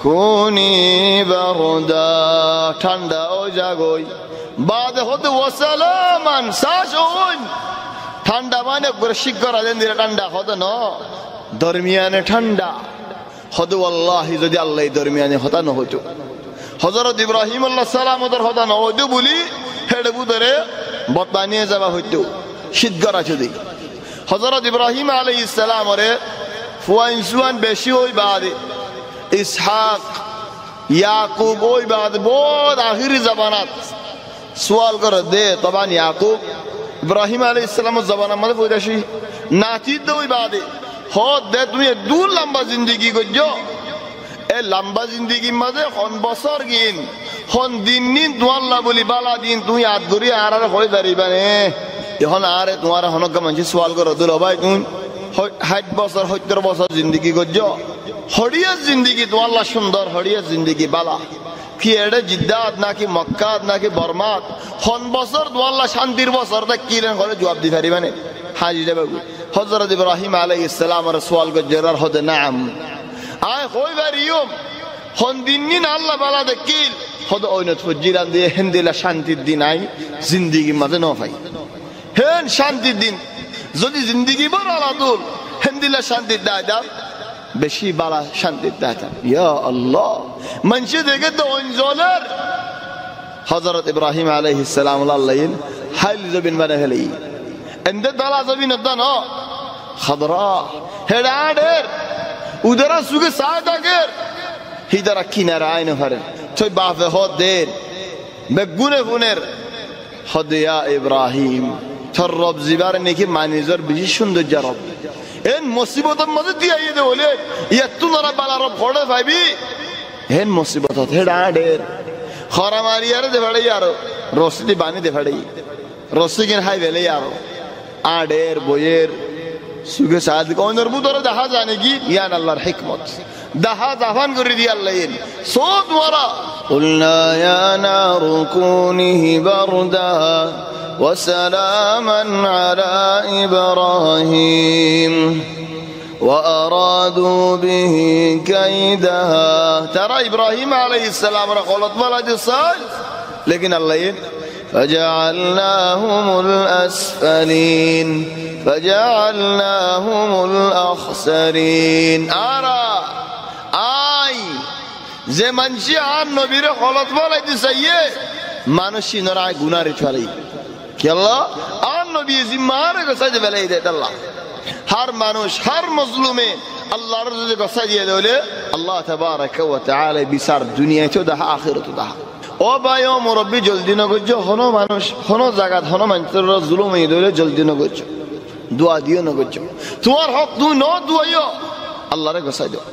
কোনি বারদা ঠান্ডা ও জাগই বাদ হতে ওয়াসালামান সাশ ওন ঠান্ডা মানে শিক করা দেন দিলে ঠান্ডা হতো ন দরমিয়ানে ঠান্ডা হতো আল্লাহ যদি আল্লাহ দরমিয়ানে হতা ন হতো হযরত ইব্রাহিম আলাইহিস সালাম ওদের হতা ন হতো বলি হেডে বুদরে বদবানিয়ে যাওয়া হইতো শীত করা যদি হযরত ইব্রাহিম আলাইহিস সালাম ওরে ফুয়াইন সুয়ান বেশি ওই বাদে ইসহাক ইয়াকুব ওই বাদ বহুত আখিরি জামানাত সওয়াল করে দে তবান ইয়াকুব ইব্রাহিম আলাইহিস সালামের জবানের মধ্যে পয়দাশি নাতি তো ওই বাদে হদ দে তুমি দূর লম্বা জিন্দেগি করছো এ লম্বা জিন্দেগির মাঝে কোন বছর গিন কোন দিন নিন তোয়াল্লা বলি বালা দিন তুমি আদ গরি আর হয়ে দাঁড়িবানে এখন আরে তোমার হনক মানুষ সওয়াল করো দুল ভাই তুমি 60 বছর 70 বছর জিন্দেগি করছো হড়িয়ার জিন্দেগি তোয়াল্লা সুন্দর হড়িয়ার জিন্দেগি বালা কি এটা জিদ্দাত নাকি মক্কাত নাকি বর্মাত কোন বছর তোয়াল্লা শান্তির বছর তা কিলেন করে জবাব দি পারিবানে হাজি যাবে হযরত ইব্রাহিম আলাইহিস সালাম আর সওয়াল করে জরার হদে নাম আয় কই বারিয়ম কোন দিন নিন আল্লাহ বালা দেখিল হদ ওইনত ফজিরান দিয়ে হেন্দিলা শান্তির দিন আই জিন্দেগি মাঝে ন পাই হেন শান্তির দিন যদি জিন্দেগি বড় আলাদুল হেন্দিলা শান্তির দাদা বেশি বালা শান্তির দাদা ইয়া আল্লাহ মানুষে দেখে তো অঞ্জলের হযরত ইব্রাহিম আলাইহিস সালাম আল্লাহন হাইল জবিন বানা ফেলি এন্ডে দালা জবিন দন খাদরা হেডাডের উদরা সুগে সাদাগের হিদারা কিনারা আইন হারে তুই বাফে হদের বেগুনে গুনের হদিয়া ইব্রাহিম তোর রব জিবার নাকি মানিজর বেশি সৌন্দর্য রব এন মুসিবতের মধ্যে দিয়ে দে বলে এত নরা বালা রব পড়ে ভাবি হেন মুসিবত হেডাডের খরা মারিয়ার দে ভাড়ে আর রসদি বানি দে ভাড়ে রসদি কিন হাই বেলে আর আডের বইয়ের সুগে সাদ কোনর বুতরে দেখা জানে কি ইয়ান আল্লাহর হিকমত দাহা জাহান করে দি আল্লাহ সব ওরা কুলনা ইয়া নারু কুনিহি বারদা ওয়া সালামান আলা ইব্রাহিম ওয়া আরাদু বিহি কাইদা তারা ইব্রাহিম আলাইহিস সালাম রা গলত বলা দিছাল লেকিন আল্লাহ فجعلناهم الأسفلين فجعلناهم الأخسرين আরা আই যে মানসি আর নবীর গলত বলাই দিছে মানুষই নরাই গুনারে চলে কি আল্লাহ আর নবী জিম্মারে গসাইতে বেলাই দেয় আল্লাহ হর মানুষ হর মজলুমে আল্লাহর যদি গসাই দিয়ে দেলে আল্লাহ তাবারাকা ওয়া তাআলা বিচার দুনিয়াতেও দা আখিরাতেও দা ও ভাই ও মুরব্বী জলদি নগজ হনো মানুষ হনো জায়গা হনো মানুষের জুলুম এই দলে জলদি নগজ দোয়া দিও নগজ তোমার হক তুই ন দুয়াইও আল্লাহরে গসাই দাও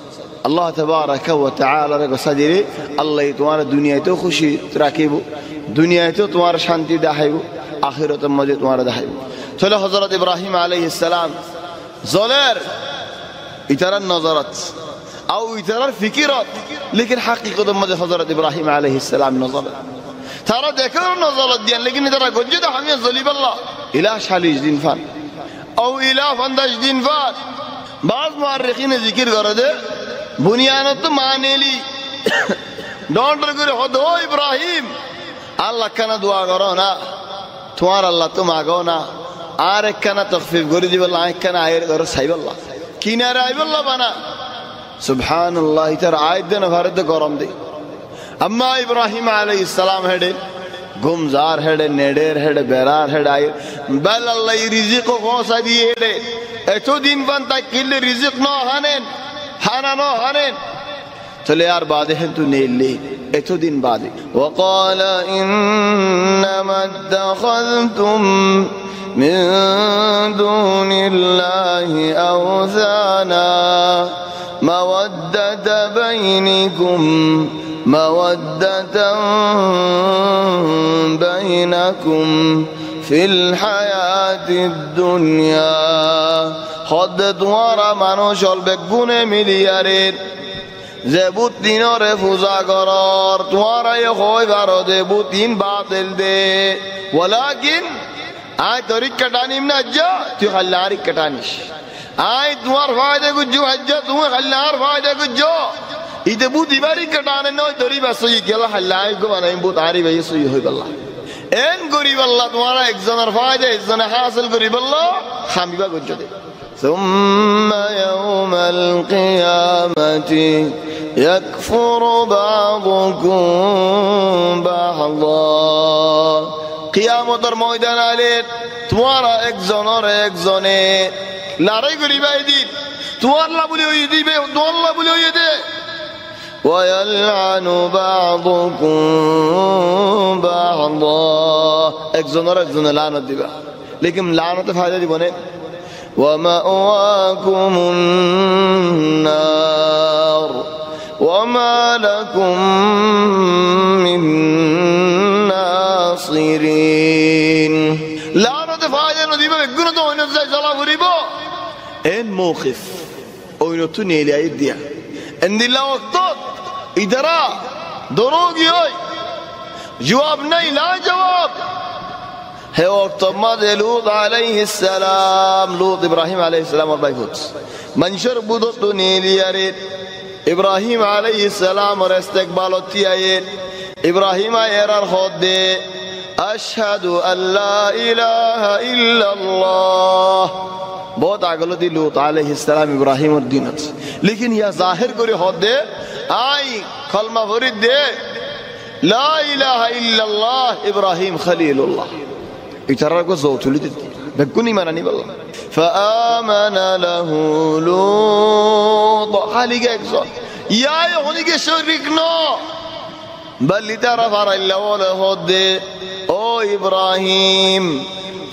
আল্লাহ তাবারাকা ওয়া তাআলা রে গসাই দিলে আল্লাহ তোমার দুনিয়াতেও খুশি রাখিব দুনিয়াতেও তোমার শান্তি দেখাইব আখিরাতের মধ্যে তোমার দেখাইব চলে হযরত ইব্রাহিম আলাইহিস সালাম জলের ইতারার নজরত او ইতারার ফিকিরত লেকিন হাকিকতের মধ্যে হযরত ইব্রাহিম আলাইহিস সালাম নজরত তারা দেখেও নজরত দেন লেকিন তারা গজ্জে দা আমি জলিব আল্লাহ ইলা 40 দিন ফান او ইলা 15 দিন ফান বাজ মুআররিখিন জিকির করে দে বুনিয়ানত মানেলি ডন্ডর করে হদ ও ইব্রাহিম আল্লাহ কানা দোয়া করো না তোমার আল্লাহ তো মাগো না আর একখানা তখফিফ করে দিব আল্লাহ একখানা আয়ের করে সাইব আল্লাহ কিনারে আইব আল্লাহ বানা সুবহানাল্লাহ তার আয়াত দেন ভারতে গরম দে আম্মা ইব্রাহিম আলাইহিস সালাম হেডে গুমজার হেডে নেডের হেডে বেরার হেডে আই বাল আল্লাহ রিজিক কো গোসা দিয়ে হেডে এত দিন বান তা কিলে রিজিক ন হানেন হানানো হানেন চলে আর বাদে হেন তু নেলি এতদিন বাদে وقال إنما اتخذتم من دون الله أوثانا مودة بينكم في الحياة الدنيا خد دوارا মানুষল বেগুনে মিলিয়ারের যে বুত দিনরে পূজা করার তোমারাই হয় বারো দে বুতিন বাতিল দে ওয়ালাকিন আই তরিকা টানিম না যা তুই খাল্লারি কাটানিস আই তোমার ফায়দা গুজু হজ্জা তুমি খাল্লার ফায়দা গুজু ইতে বুতি বাড়ি কাটানে নয় তরি বাসই গেল খাল্লাই গো বানাই বুত আরি ভাই সই হই গল্লা এন গরিব আল্লাহ তোমারা একজনের ফায়দা একজনে হাসিল করিব আল্লাহ খামিবা গুজু দে ثم يوم القيامة يكفر بعضكم بعضا কিয়ামতের ময়দান আলে তোমারা একজনে লড়াই করিবা এদিন তোমার লাভ বলে হয়ে দিবে তোমার লাভ বলে হয়ে দে ويلعن بعضكم بعضا একজনে লানত দিবা লেকিন লানতে ফায়দা দিব না ومأواكم النار وما لكم من ناصرين لعنة فاجئ نديبه بقولنا تو هنا زي جلا غريبه إن موقف أو ينتوني لي أيديا إن الله وقتات إدرا دروغي هاي جواب نہیں لا جواب ہے وقت مد لوط علیہ السلام لوط ابراہیم علیہ السلام اور بائفوت منشر بودت نیلی ارید ابراہیم علیہ السلام اور استقبالتی آئید ابراہیم ایرار خود دے اشہدو ان لا الہ الا اللہ بہت آگلو دی لوط علیہ السلام ابراہیم اور دینت لیکن یہ ظاہر کری خود دے آئی کلمہ فرید دے لا الہ الا اللہ ابراہیم خلیل اللہ اترى کو زوت ولدت بكوني ما نني بالله فآمن له لوط حالي جاكسون يا يهوني كشركنا بل ترى فر إلا ولا هود أو إبراهيم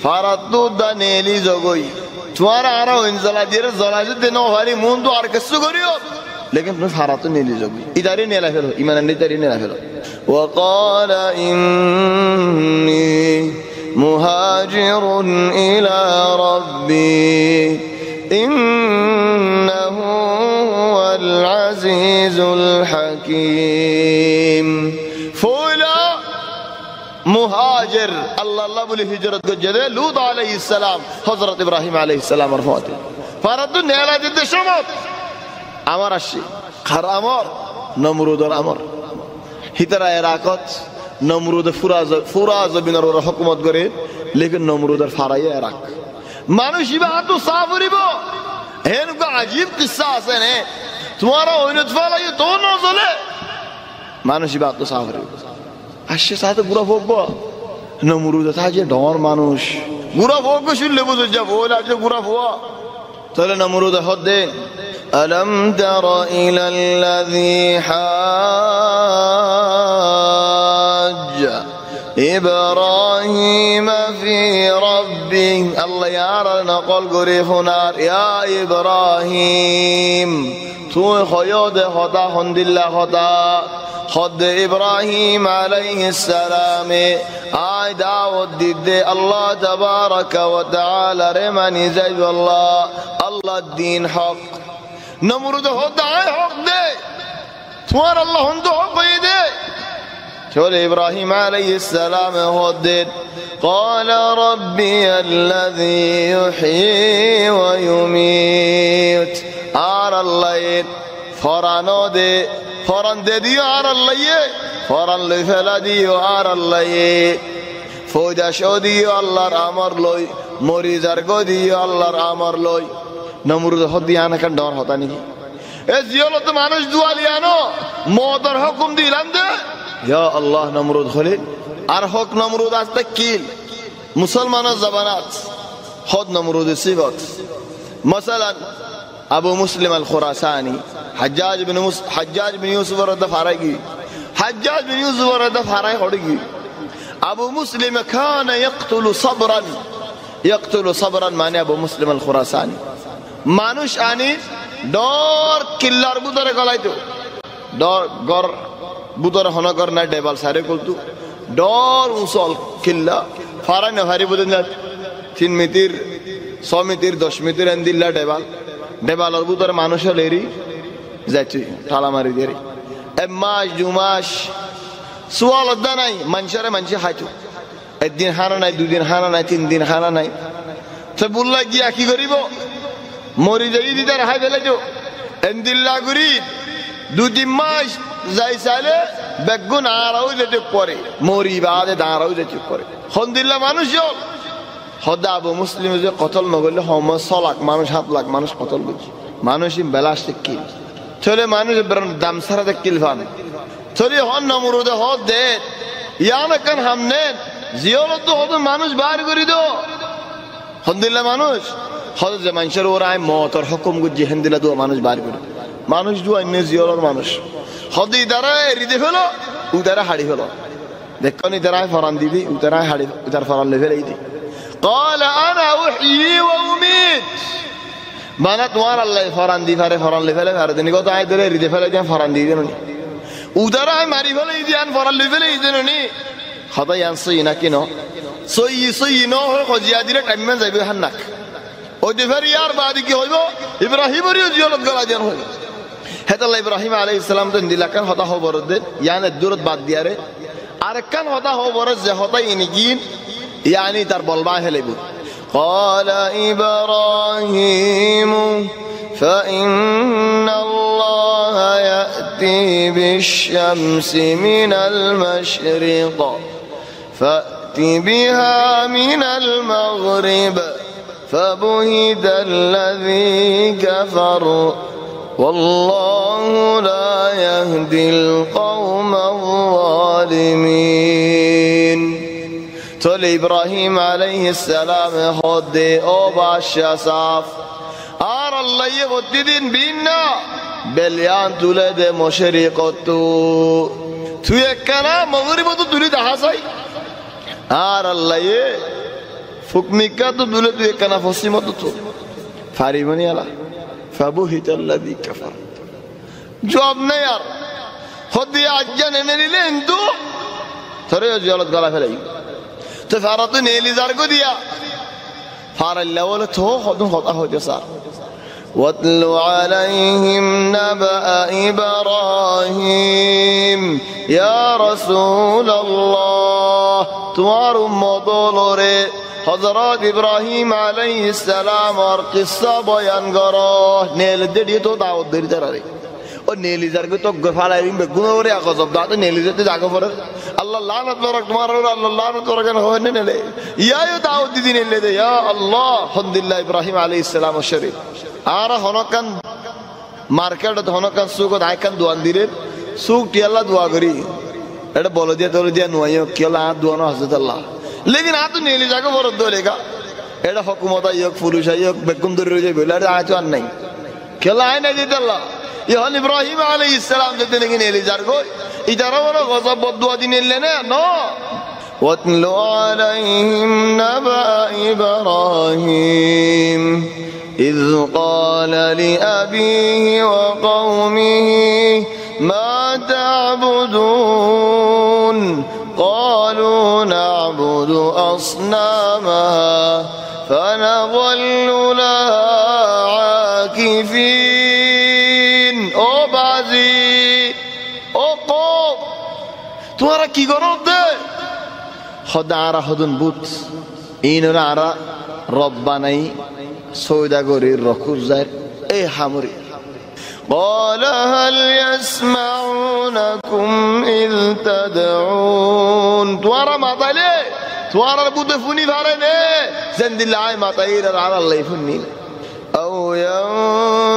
فرطو دانيلي زوجي توارا عرو إنزلا دير زلاج دينو هاري موندو أركسو غريو لكن في فرطو نيلي زوجي إداري نيلا فيلو إيمان نيتاري نيلا فيلو وقال إني مهاجر إلى ربي إنه هو العزيز الحكيم فولا مهاجر الله بولي هجرت جده لوط عليه السلام حضرت إبراهيم عليه السلام رفعته فرد نيلا جد شمط أمر الشيء خر أمر نمرود الأمر هترا عراقات نمرود فراز بنر حکومت کرے لیکن نمرود فرائی عراق مانوشی بات تو صاف ریبو ہے ان کا عجیب قصہ ہے نے تمہارا ہونے فلا یہ تو نازل ہے مانوشی بات تو صاف ریبو اشے ساتھ گورا فوگو نمرود تھا جے ڈور مانوش گورا فوگو شل بو جب بولا جو گورا فوا چلے نمرود خود دے ألم تر إلى الذي حاج إبراهيم في ربه الله يرى نقول قريفنا يا إبراهيم تو خياد خطا خند الله خطا خد إبراهيم عليه السلام آي دعوت ضد الله تبارك وتعالى رماني زي الله الدين حق نمرود ہوتا ہے حق دے تمہارا اللہ ہندو حق دے چھوڑے ابراہیم علیہ السلام حق دے قال ربي الذي يحيي ويميت آر اللہ فورانو دے فوران دے دیو آر اللہ فوران لئی فیلا دیو آر اللہ فوجہ شو دیو اللہ رامر لوئی موری زرگو دیو اللہ رامر لوئی نمرود خود دیانا کن دور ہوتا نہیں اس یولت مانوش دعا لیانو موتر حکم دیلن دے یا اللہ نمرود خلی ار حق نمرود از تکیل مسلمان زبانات خود نمرود سیبت مثلا ابو مسلم الخراسانی حجاج بن یوسف رد فارگی حجاج بن يوسف ورد فراي خدي ابو مسلم كان يقتل صبرا মানে আবু মুসলিম আল খুরাসানি মানুষ আনি ডর কিল্লার বুতরে গলাইতো ডর গর বুতরে হনগর না ডেবাল সারে কলতু ডর উসল কিল্লা ফারাই না ভারি বুদন 3 মিটার 6 মিটার 10 মিটার এন্দিল্লা ডেবালর বুতরে মানুষ লেরি যাইছি ঠালা মারি দেরি এ মাস দুমাস সোয়াল দা নাই মানুষরে মানুষ হাইতো একদিন হানা নাই দুদিন হানা নাই 3 দিন হানা নাই তো বললা গিয়া কি করিব মরি যাই দিদার হাই ফেলেছো এন্দিল্লা গুরি 2-3 মাস যাই চাইলে বেগুন আরাও যেতে পরে মরি বাদে দাঁড়াও যেতে পরে হন্দিল্লা মানুষ হদা আবু মুসলিম যে কতল নগরলে হম 6 লাখ মানুষ 7 লাখ মানুষ কতল বুঝি মানুষই বেলাস্টিক কিল চলে মানুষ দাম সারাতে কিল ফান চলে হন নমরুদে হদ দে ইয়ান কান হামনে জিয়লত হদ মানুষ বার করি দো হন্দিল্লা মানুষ হদ যে মানুষের ওরাই মতর হুকুম গুজি হন্দিল্লা দো মানুষ বার করে মানুষ দু অন্য জিয়লর মানুষ হদি দ্বারা রিদে ফেলো উদারা হাড়ি ফেলো দেখনি দ্বারাই ফরান দিবি উদারাই হাড়ি উদার ফরান লেভেল এই দি قال انا احيي واميت মানা তোমার আল্লাহ ফরান দি ফারে ফরান লেভেল আর দিন কত আই ধরে রিদে ফেলে দেন ফরান দি দেন উদারাই মারি ফেলে এই দিন ফরান লেভেল এই দেন নি খদাই আনসই না কিনো সই নো খজিয়া দিলে টাইমে যাইবে হান্নাক ওই দিফার ইয়ার বাদি কি হইব ইব্রাহিমেরও জিয়লত গলা দেন হইব হেতাল্লাহ ইব্রাহিম আলাইহিস সালাম তো দিলাকান হতা হবর দে ইয়ানে দূরত বাদ দিয়ারে আর কান হতা হবর যে হতাই ইনিগিন ইয়ানি তার বলবা হেলেব قال إبراهيم فإن الله يأتي بالشمس من المشرق فأت بها من المغرب فبهت الذي كفر والله لا يهدي القوم الظالمين تولي إبراهيم عليه السلام خدي أو باشا صاف آر الله يغددين بينا بليان تولد مشرقتو تو يكنا مغربتو تولد حساي آر الله فكميكاتو تولد يكنا فصيمتو فاريبني الله فبهت الذي كفر جواب نه यार خدي আজ্জান এনে দিলে হিন্দু থরে জলত গলা ফেলাই তো ফারাত নেলি জারগো দিয়া ফারাল্লা বলে তো খদন কথা হইতে স্যার واتل عليهم نبأ إبراهيم يا رسول الله তোমার উম্মত লরে হযরত ইব্রাহিম আলাইহিস সালাম আর কিসসা বয়ান করো নেল দেড়ি তো দাউদ দেড়ি তারে ও নেলি জারগো তো গফালাই বেগুনরে আগজব দাতে নেলি যেতে জাগো পরে আল্লাহ লানত বরক তোমার আল্লাহ লানত বরক হয় নেলে ইয়ায়ো দাউদ দিন নেলে দে ইয়া আল্লাহ হামদুলিল্লাহ ইব্রাহিম আলাইহিস সালাম শরীফ আর হনকান মার্কেট হনকান সুক আইকান দোয়ান দিলে সুক টি আল্লাহ দোয়া করি এটা বলে দিয়া নুয়াইও কেলা দোয়ানো হযরত আল্লাহ लेकिन आ तो नेली जाके बरद दोलेगा एड़ा हुकूमत आयोग पुलिस आयोग बेगम दर रोजे बेला आ तो नहीं केला है नहीं देता अल्लाह ये हन इब्राहिम अलैहिस सलाम देते नहीं नेली जार को इधर वाला गजब बददुआ दिन लेने नो वतलु अलैहिम नबा इब्राहिम إذ قال لأبيه وقومه ما تعبدون قالوا نعبد أصناما فنظل لها عاكفين أو بازي أو قوم تمہارا کی گرو دے خدا عرا خدن بوت این عرا ربانی سودا گوری رکوز زیر اے حمری قال هل يسمعونكم إذ تدعون توارا ما طالي توارا بودفوني فارني زند الله ما طير على الله يفني أو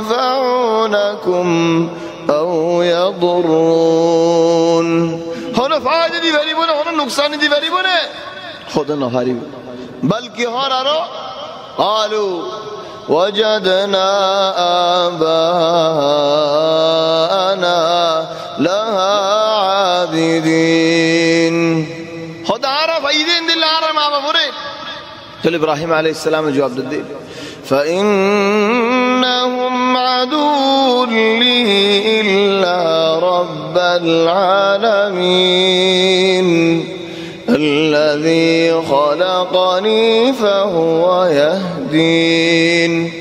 ينفعونكم أو يضرون هنا فائدة دي فريبونه هنا نقصان دي فريبونه خدنا فريب بلكي هنا قالوا وجدنا آباءنا لها عابدين خدا عرف ايدين دل عرف ما بفره تو ابراهيم عليه السلام جواب دے فإنهم عدو لي إلا رب العالمين الذي خلقني فهو يهدين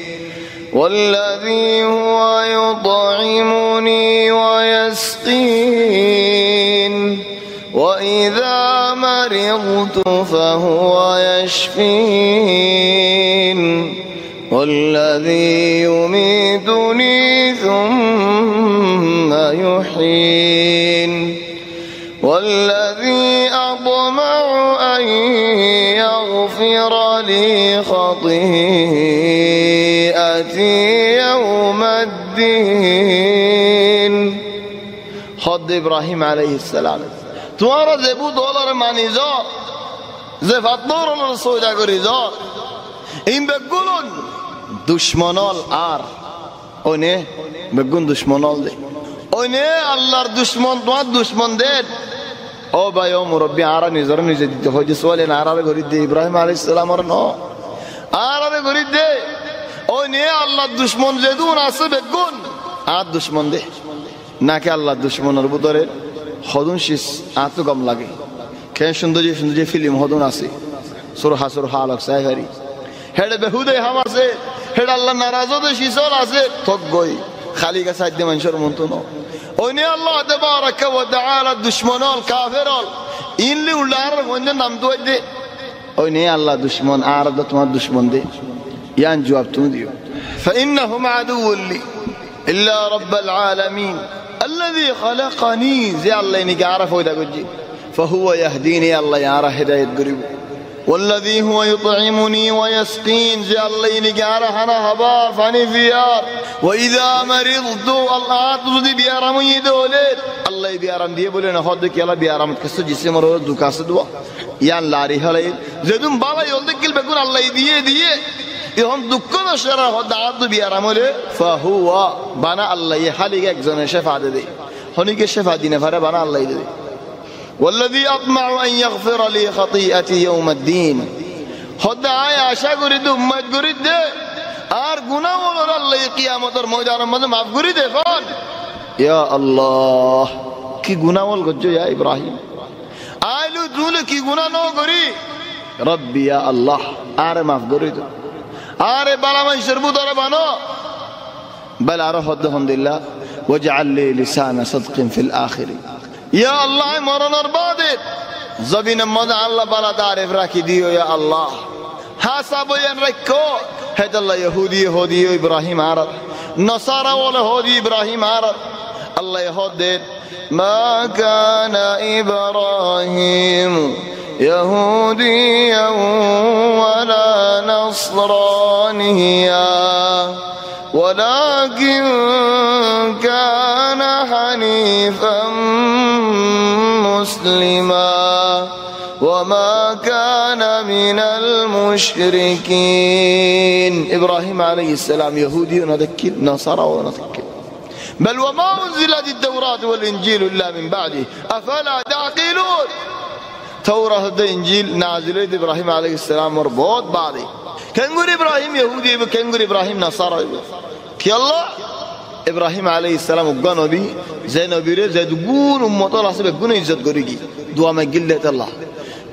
والذي هو يطعمني ويسقين وإذا مرضت فهو يشفين والذي يميتني ثم يحيين والذي أطمع أن يغفر لي خطيئتي يوم الدين خد إبراهيم عليه السلام تمہارا زبو دولار مانی جا زفت دوران رسویدہ کری جا این بگلون دشمنال آر اونے بگون دشمنال دے اونے اللہ دشمن توات دشمن دے او بایو مربی آرہ نظر نیزے دیتے ہو جس والے آرہ گرید دے ابراہیم علیہ السلام اور نو آرہ گرید دے اونے اللہ دشمن زیدون آسے بگون آت دشمن دے نا کہ اللہ دشمن ربو دارے خودون شیس آتو گم لگے کہ شندجے فیلم خودون آسی سرحا آلک سایگاری হেড়ে বেহুদে হাম আছে হেড়ে আল্লাহ নারাজও দে শিসল আছে থক গই খালি কা সাইদ দে মানুষের মন তো ন ওইনে আল্লাহ তাবারাক ওয়া তাআলা দুশমনল কাফেরল ইনলি উল্লার গঞ্জ নাম তো দে ওইনে আল্লাহ দুশমন আর দ তোমার দুশমন দে ইয়ান জবাব তুমি দিও فانهم عدو لي الا رب العالمين الذي خلقني زي الله ني عارف ودا گجي فهو يهديني الله يارا هدايت غريب والذي هو يطعمني ويسقين زي الله ينقاره أنا هبا فاني فيار وإذا مرضت الله تزدي بيارم يدولت الله بيارم ديه بولي نخدك يلا بيارم كسو جسم رو دوكاس دوا يان لاري هلاي زدون بالا يولدك كل بكون الله ديه يهم دكان شرا خد عبد بيارم له فهو بنا الله يحلق اكزن شفاعة دي هنيك الشفاعة دي نفر بنا الله يدي والذي أطمع أن يغفر لي خطيئتي يوم الدين خد آية عشا قريد أمت قريد آر گناہ ولر اللہ قیامت اور موجان مدن معاف قريد فان يا الله کی گناہ ول گجو یا ابراہیم آئلو دول کی گناہ نو قري ربي يا الله آر معاف قريد آر بلا من شربو دار بانو بل آر خد حمد الله واجعل لي لسان صدق في الآخرين يا الله مرن اربادت زبين مدى الله بلا تعرف راكي ديو يا الله حسابو ينركو هذا الله يهودي إبراهيم عرب نصارى ولا يهودي إبراهيم عرب الله يهودي ما كان إبراهيم يهوديا ولا نصرانيا ولكن كان حنيفا مسلما وما كان من المشركين إبراهيم عليه السلام يهودي ونذكر نصارى ونذكر بل وما أنزلت التوراة والإنجيل إلا من بعده أفلا تعقلون توراة والإنجيل نازلت إبراهيم عليه السلام مربوط بعده كان يقول إبراهيم يهودي كان يقول إبراهيم نصارى كي الله إبراهيم عليه السلام وقال نبي زي نبي زي دقون أمة الله سبب قون يزد قريقي دعا ما قلت الله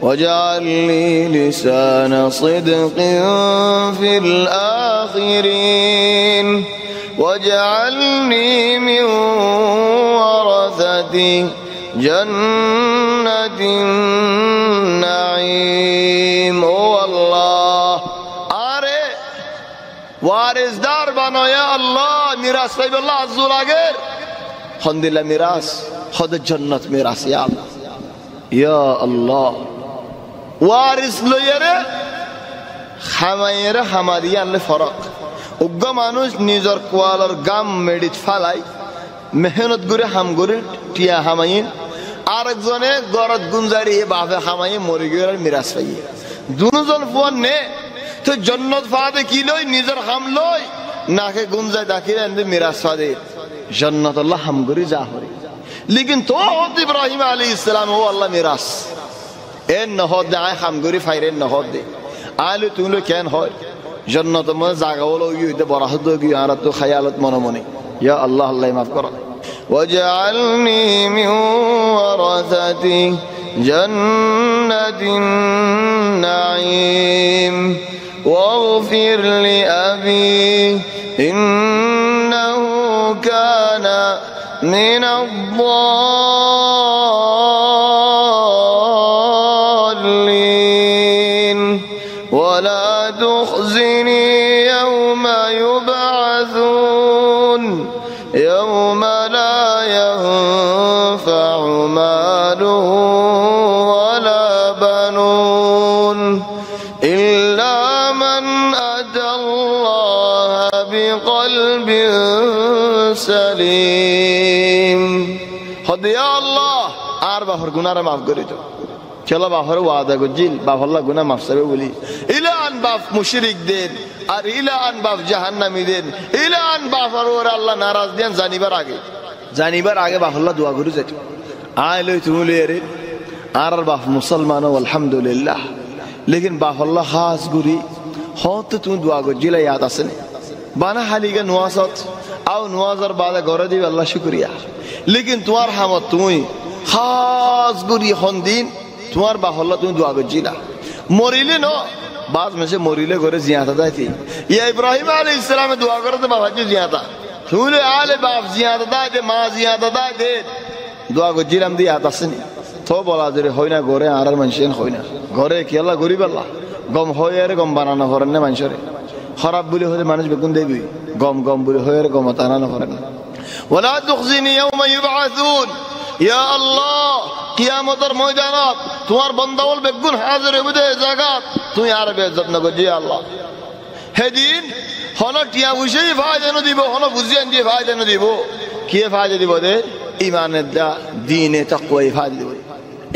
وجعل لي لسان صدق في الآخرين واجعلني من ورثة جنة النعيم والله آره وارث دار بنا يا الله میراث طيب الله عز وجل خند الله میراث خد جنت میراث يا الله يا الله وارث ليره خمايره حماديان لفرق উগ্র মানুষ নিজের কোয়ালার গাম মেডিট ফালাই মেহনত করে হাম করে টিয়া হামাইন আরেকজনে গরত গুঞ্জারি বাপে হামাই মরে গিয়ে মিরাজ পাই দুজন ফোন নে তো জন্নত ফাদে কি লই নিজের হাম লই নাকে গুঞ্জায় দাখিলে এনে মিরাজ ফাদে জন্নত আল্লাহ হাম করে যা হরে लेकिन तो हद इब्राहिम अलैहिस्सलाम वो अल्लाह मिरास एन न हद आय हम गरी फाइरे न हद दे आले तुम लोग कैन हो जन्नत में जागा वो लोग ये बड़ा हद होगी यार तो ख्यालत मनो मने या अल्लाह अल्लाह माफ करो वजअलनी मिन वरसती जन्नतिन नईम वग़फिर लि अबी इन्नहु काना من الضالين ولا تخزني يوم يبعثون يوم لا ينفع مال ولا بنون إلا من أتى الله بقلب سليم হদিয়া আল্লাহ আর বাফর গুনাহরে maaf করে দাও চলো বাফর ওয়াদা গজিল বাফল্লাহ গুনাহ maaf করবে বলি ইলান বাফ মুশরিকদের আর ইলান বাফ জাহান্নামীদের ইলান বাফর ওর আল্লাহ নারাজ দেন জানিবার আগে বাফল্লাহ দোয়া করে যেত আইলে তুমি রে আর বাফ মুসলমান আলহামদুলিল্লাহ लेकिन বাফল্লাহ খাস গুরি হতে তুমি দোয়া গজিলা याद আছে না বানা হালিগে নওয়াজত आओ नवाजर बाद गौर दी अल्लाह शुक्रिया लेकिन तुम्हार हमत तुम्हें खास गुरी दिन तुम्हार बाहल्ला तुम्हें दुआ गजिला मोरिले नो बाद में से मोरिले गोरे जियादा दाई थी ये इब्राहिम अलैहिस्सलाम में दुआ करो तो बाबा जी जियादा तुमने आले बाप जियादा दाई थे माँ जियादा दाई थे दुआ गजिला हम दी आता सनी तो बोला जरे होइना गोरे आरर मंशन होइना गोरे की अल्लाह गरीब अल्लाह गम हो यार गम बनाना फरने मंशरे खराब बोले होते मानुष बेकुन देवी गम गम बोले हो यार गम ताना न फरना वला तुखज़िनी यौम युबअसून या अल्लाह कियामतर मैदानत तुम्हार बंदावल बेकुन हाजिर होबे जागात तुम यार बेइज्जत न गजी अल्लाह हेदिन हनो टिया बुझे फायदा न दिबो हनो बुझियान দিয়ে फायदा न दिबो কি फायदा दिबो दे ईमाনের দা দ্বীনে তাকওয়া फायदा दिबो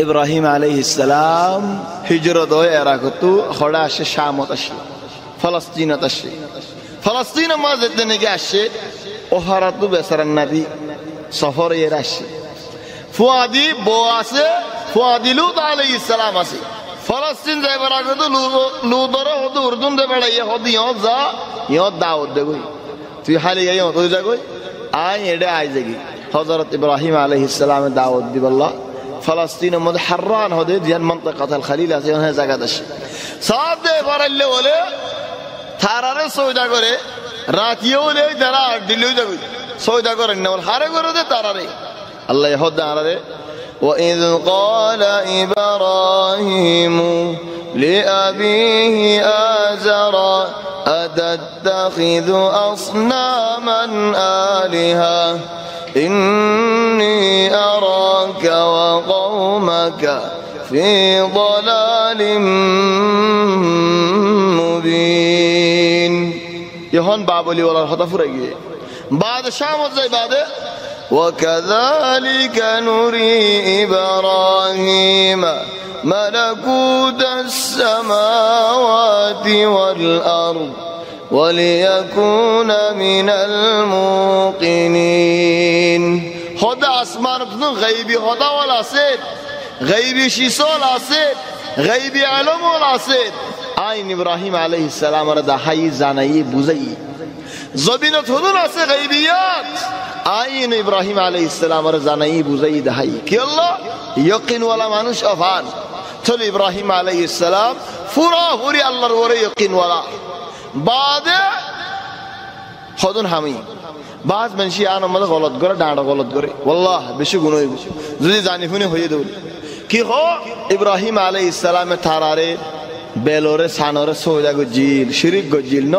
ইব্রাহিম আলাইহিস সালাম হিজরত হয়ে ইরাকতু খড়া আসে শামত আসে ফলস্তিনত আসে ফলস্তিন মাঝে নেগে আসে ওহারাতু বেসারান নবী সফরে এর আসে ফুয়াদি বো আছে ফুয়াদি লুত আলাইহিস সালাম আছে ফলস্তিন যাইবার আগে তো লুতরে হতো উর্দুন দে বেড়াইয়া হদি যা ইয় দাওয়াত দেবই তুই হালি গাই হতো যাগই আই এডে আই যাগি হযরত ইব্রাহিম আলাইহিস সালামের দাওয়াত দিবাল্লাহ ফলস্তিনের মধ্যে হাররান হদে জিয়ান মন্তকাতুল খলিল আছে ওখানে জায়গা আছে সাদ দে বারাইলে বলে থারারে সওদা করে রাতিও লে তারা দিলেও যাবে সওদা করেন না হারে করে দে তারারে আল্লাহ হদা আরে وإذ قال إبراهيم لأبيه آزر أتتخذ أصناما آلهة إني أراك وقومك في ضلال مبين يهون بابلي ولا خطفرقي بعد شام زي بعد وكذلك نري إبراهيم ملكوت السماوات والأرض وليكون من الموقنين خدا اسمان بدون غيبي خدا ولا سيد غيبي شيسو ولا سيد غيبي علم ولا سيد আইন ইব্রাহিম আলাইহিস সালাম এর দাহাই জানাই বুঝাই জবিনত হুদুন আছে গায়বিয়াত আইন ইব্রাহিম আলাইহিস সালাম এর জানাই বুঝাই দাহাই কি আল্লাহ ইয়াকিন ওয়ালা মানুষ আফান চল ইব্রাহিম আলাইহিস সালাম পুরা পুরি আল্লাহর ওরে ইয়াকিন ওয়ালা বাদে হুদুন হামি বাজ মানুষ আনো মত গলত করে ডাঁড় গলত করে ওয়াল্লাহ বেশি গুণ হইব যদি জানি শুনে হয়ে দেব কি হো ইব্রাহিম আলাইহিস সালামের থারারে বেলরে সানরে সওদা গজিল শিরিক গজিল ন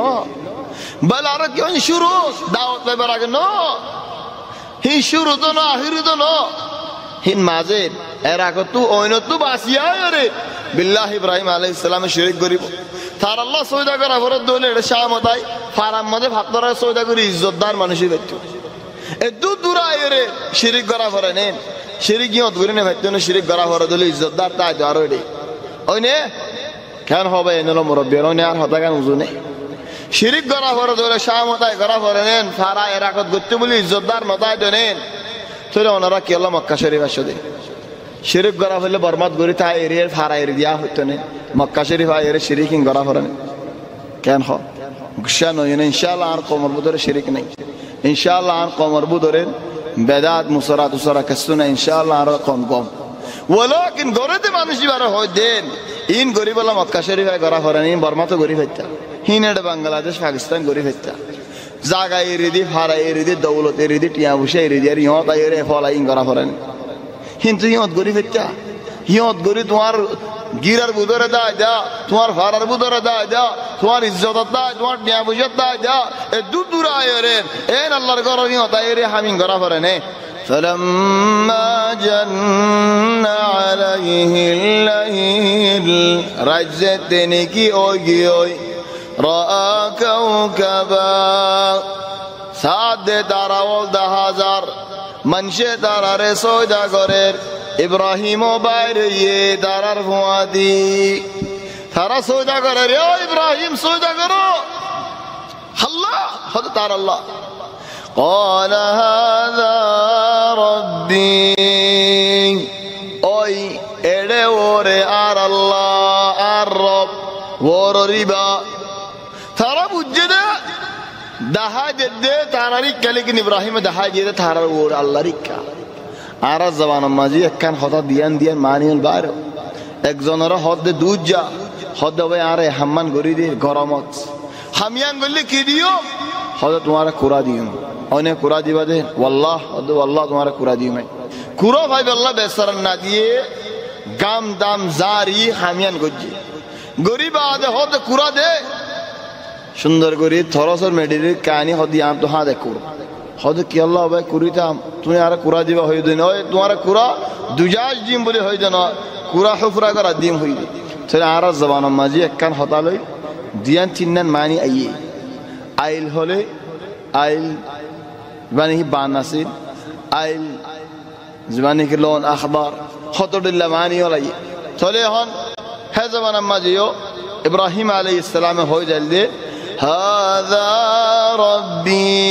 বলারে কি শুরু দাওয়াত লেবার আগে ন হি শুরু তো না আখির তো ন হিন মাঝে এর আগে তু ওইনত বাসিয়া রে বিল্লাহ ইব্রাহিম আলাইহিস সালামে শিরিক করিব তার আল্লাহ সওদা করা ফরত দলে এটা শামতাই ফারাম মধ্যে ভাতরা সওদা করি ইজ্জতদার মানুষই ব্যক্তি এ দূর আইরে শিরিক করা ফরে নেন শিরিক কি অত করে নে ভাইতো না শিরিক করা ফরে দলে ইজ্জতদার তাই আর ওইডি ওইনে কেন হবে এনলো মুরব্বি ওইনে আর হতা কেন উজুনে শিরিক করা ফরে দলে শামতাই করা ফরে নেন ফারা এরাকত গত্তে বলি ইজ্জতদার মতাই দেন তোরে ওনারা কি আল্লাহ মক্কা শরীফ আসে শিরিক করা হলে বরবাদ করি তা এরিয়ার ফারা এর দিয়া হইতো না মক্কা শরীফ এর শিরিকিং করা হরেন কেন হ গুসা নয় ইনশাআল্লাহ আর কমর বুদরে শিরিক নাই ইনশাআল্লাহ আর কমর বুদরে বেদাত মুসরাত উসরা কিছু না ইনশাআল্লাহ আর কম কম ওয়ালাকিন গরিতে মানুষ বার হয় দেন ইন গরিব আল্লাহ মক্কা শরীফ করা হরেন ইন বর্মা তো গরিব হইতা হিনেড বাংলাদেশ পাকিস্তান গরিব হইতা জায়গা এরিদি ফারা এরিদি দৌলত এরিদি টিয়া বসে এরিদি আর ইহত আইরে ফলাইং করা হরেন কিন্তু ইহত গরিব হইতা ইহত গরি তোমার গিরার বুদরে দা যা তোমার ফারার বুদরে দা যা তোমার ইজ্জত দা তোমার টিয়া বসে দা যা এ দূর দূর আইরে এন আল্লাহর ঘর ইহত আইরে হামিং করা হরেন فلما جن عليه الليل رجتني كي اوي رأى كوكبا سعد داراول 10,000 منشه داراره سودا غرر ابراهيم বাইরে দারার ফুয়াদি তারা সওদা করে রে ইব্রাহিম সওদা করো আল্লাহ হযরত তার আল্লাহ قال هذا ربي ওই এড়ে ওরে আর আল্লাহ আর রব ওর রিবা তারা বুঝে দে দাহাজ দে তারারি কালিকিন ইব্রাহিম দাহাজ দে তারার ওর আল্লাহ রিকা আর জবান মাঝি একখান হতা দিয়ান দিয়ান মানিল বার একজনের হদ দে দুধ যা হদ ভাই আরে হাম্মান গরি দে গরমত হামিয়ান বললে কি দিও হদ তোমার কুরা দিও অনেক কুরা দিবা দে ওয়াল্লাহ হদ ওয়াল্লাহ তোমার কুরা দিও নাই কুরো ভাই আল্লাহ বেসার না দিয়ে গাম দাম জারি হামিয়ান গজি গরিব আদে হদ কুরা দে সুন্দর করি থরসর মেডির কাহিনী হদি আম তো হা দেখো হদ কি আল্লাহ ভাই কুরিতাম তুমি আর কুরা দিবা হই দিন ওই তোমার কুরা দুজাজ ডিম বলে হই দেন কুরা হুফরা করা ডিম হই দে সেটা আর জবান মাঝি একখান হতালই দিয়ান চিন্নান মানি আইয়ে আইল হলে আইল মানে বানাসিন আইল জবানি কি লোন আখবার হতদুল্লাহ মানি হলাই চলে হন হে জবান মাঝিও ইব্রাহিম আলাইহিস সালাম হই যাইল দে هذا ربي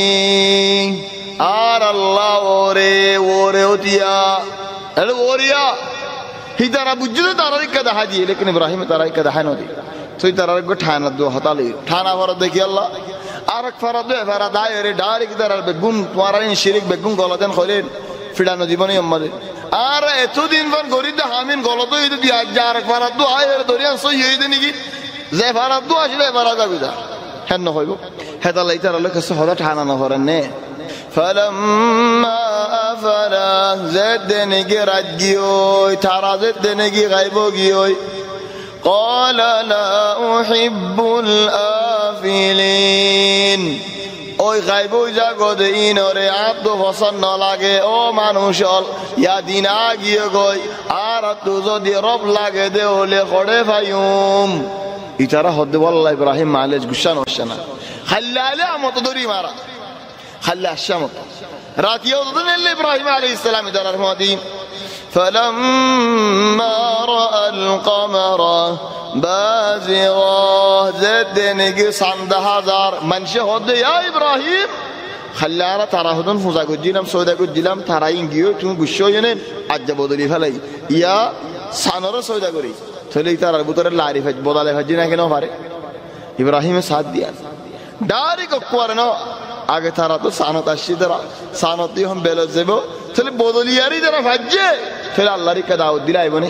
আর আল্লাহ ওরে ওরে ওতিয়া এর ওরিয়া হি তারা বুঝতে তারাই কথা হাজি লেকিন ইব্রাহিম তারাই কথা হানো দি তুই তারার গো ঠানা দো হতালি ঠানা ভর দেখি আল্লাহ আরেক ফরাদ দে ফরাদ আইরে ডাইরেক্ট তারার বেগুন তোয়ারাইন শিরিক বেগুন গলাদেন খলেন ফিডানো জীবনে আম্মাদে আর এতদিন পর গরিদ হামিন গলত হইতে দি আজ আরেক ফরাদ দো আইরে দরিয়া সই হইতে নাকি যে ফরাদ দো আসলে ফরাদ যাবিদা হেন হইব হেদাল ইতার লোক সহদা ঠানা না হরেন নে فلما افلا زدني رجيوي ترى زدني غيبوغيوي قال لا احب الافلين ওই গায়বই জগৎ ইনরে আব্দ পছন্দ লাগে ও মানুষ ইয়া দিন আগিয়ে গই আর তো যদি রব লাগে দে ওলে খড়ে ভাইউম ইতারা হদ্দে ওয়াল্লাহ ইব্রাহিম মালেজ গুশান হসনা খাল্লালে আমত দরি মারা খাল্লা শামত রাতিও দন ইব্রাহিম আলাইহিস সালাম দারার মদি فلما راى القمر بازغا زدني صند هزار منشه হদ্দে ইয়া ইব্রাহিম খাল্লারা তারা হদন ফুজা গজিলাম সওদা গজিলাম তারাইন গিয়ে তুমি গুশো জেনে আজ বদলি ফেলাই ইয়া সানর সওদা করি চলে তার ভিতরে লারি ফাজ বদালে ফাজি না কেন পারে ইব্রাহিমের সাথ দিয়া ডাইরেক্ট করে না আগে তারা তো সানত আসি তারা সানতি হম বেলে যাব চলে বদলিয়ারি যারা ফাজে ফের আল্লাহর কা দাওয়াত দিলাই বনে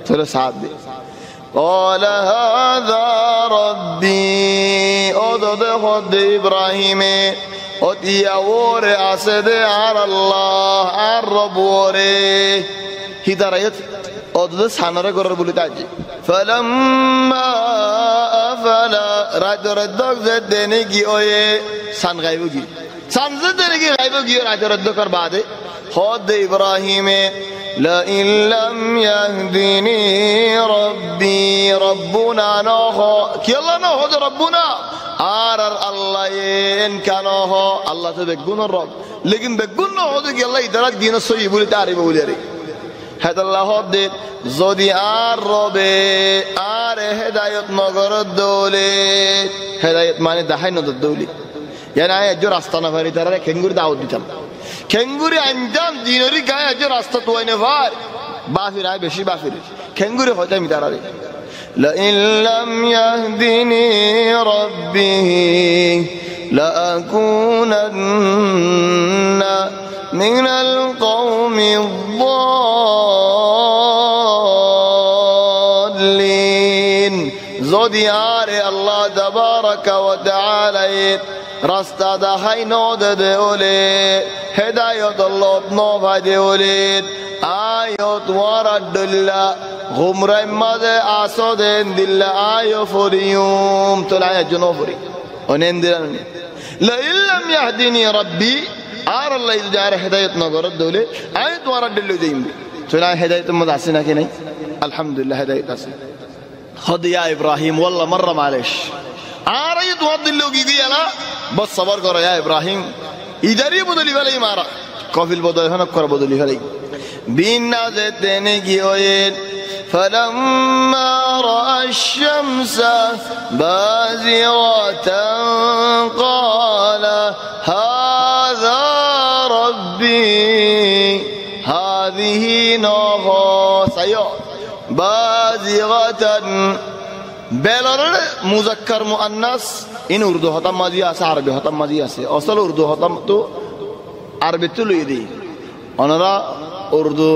চলে সাথ দে قال هذا ربي اودد خد ابراهيم ওতিয়া ওরে আসে দে আর আল্লাহ আর রব ওরে হিদায়াত ওদে সানরে গরর বলি তাজি فلما افلا রাজরদ্দক জেদেনে কি ওয়ে সান গাইবগি সান জেদেনে কি গাইবগি রাজরদ্দ কর বাদে খদ ইব্রাহিম لا إن لم يهدني ربي ربنا نوح كي الله نوح ربنا আর আল্লাহ এন কেন হ আল্লাহ তো বেগুন রব লেকিন বেগুন ন হতে কি আল্লাহ ইদারা দিন সই বলি তারিব বলি রে হেদাল্লাহ দে যদি আর রবে আর হেদায়েত নগর দৌলে হেদায়েত মানে দেখাই নজর দৌলি ইয়ানা এজো রাস্তা না ভারি তারা খেঙ্গুর দাওয়াত দিতাম খেঙ্গুরি আঞ্জাম দিনরি গায়ে আজ রাস্তা তো আইনে ভাই বাফির আয় বেশি বাফির খেঙ্গুরি হয়তো আমি তারারে لئن لم يهدني ربي لأكونن من القوم الضالين যদি আরে আল্লাহ তাবারাকা ওয়া তাআলা রাস্তা দেখাই নদে ওলে হেদায়েত আল্লাহ নো ভাজে ওলে আয়াত ওয়ারাদুল্লাহ গুমরাই মাঝে আসদেন দিল্লা আয়ো ফরিয়ুম তোলা জনো ফরি অনেন দিলানি লাইন লাম ইয়াহদিনি রাব্বি আর আল্লাহ যার হেদায়েত নগর দলে আয়াত ওয়ারাদুল্লাহ দেইম তোলা হেদায়েত মধ্যে আছে নাকি নাই আলহামদুলিল্লাহ হেদায়েত আছে হদিয়া ইব্রাহিম ওয়াল্লাহ মাররা মালিশ আর আয়াত ওয়ারাদুল্লাহ কি গিয়ালা বস সবর করো ইয়া ইব্রাহিম ইদারি বদলি ভালাই মারা কফিল বদল হন কর বদলি ভালাই বিনা যেতে নে গিয়েন فلما رأى الشمس بازغة قال هذا ربي هذه ناقة بازغة বেলর মুজাক্কার মুআন্নাস ইন উর্দু হতাম মাজি আছে আরবি হতাম মাজি আছে আসল উর্দু হতাম তো আরবি তো লই দি ওনারা উর্দু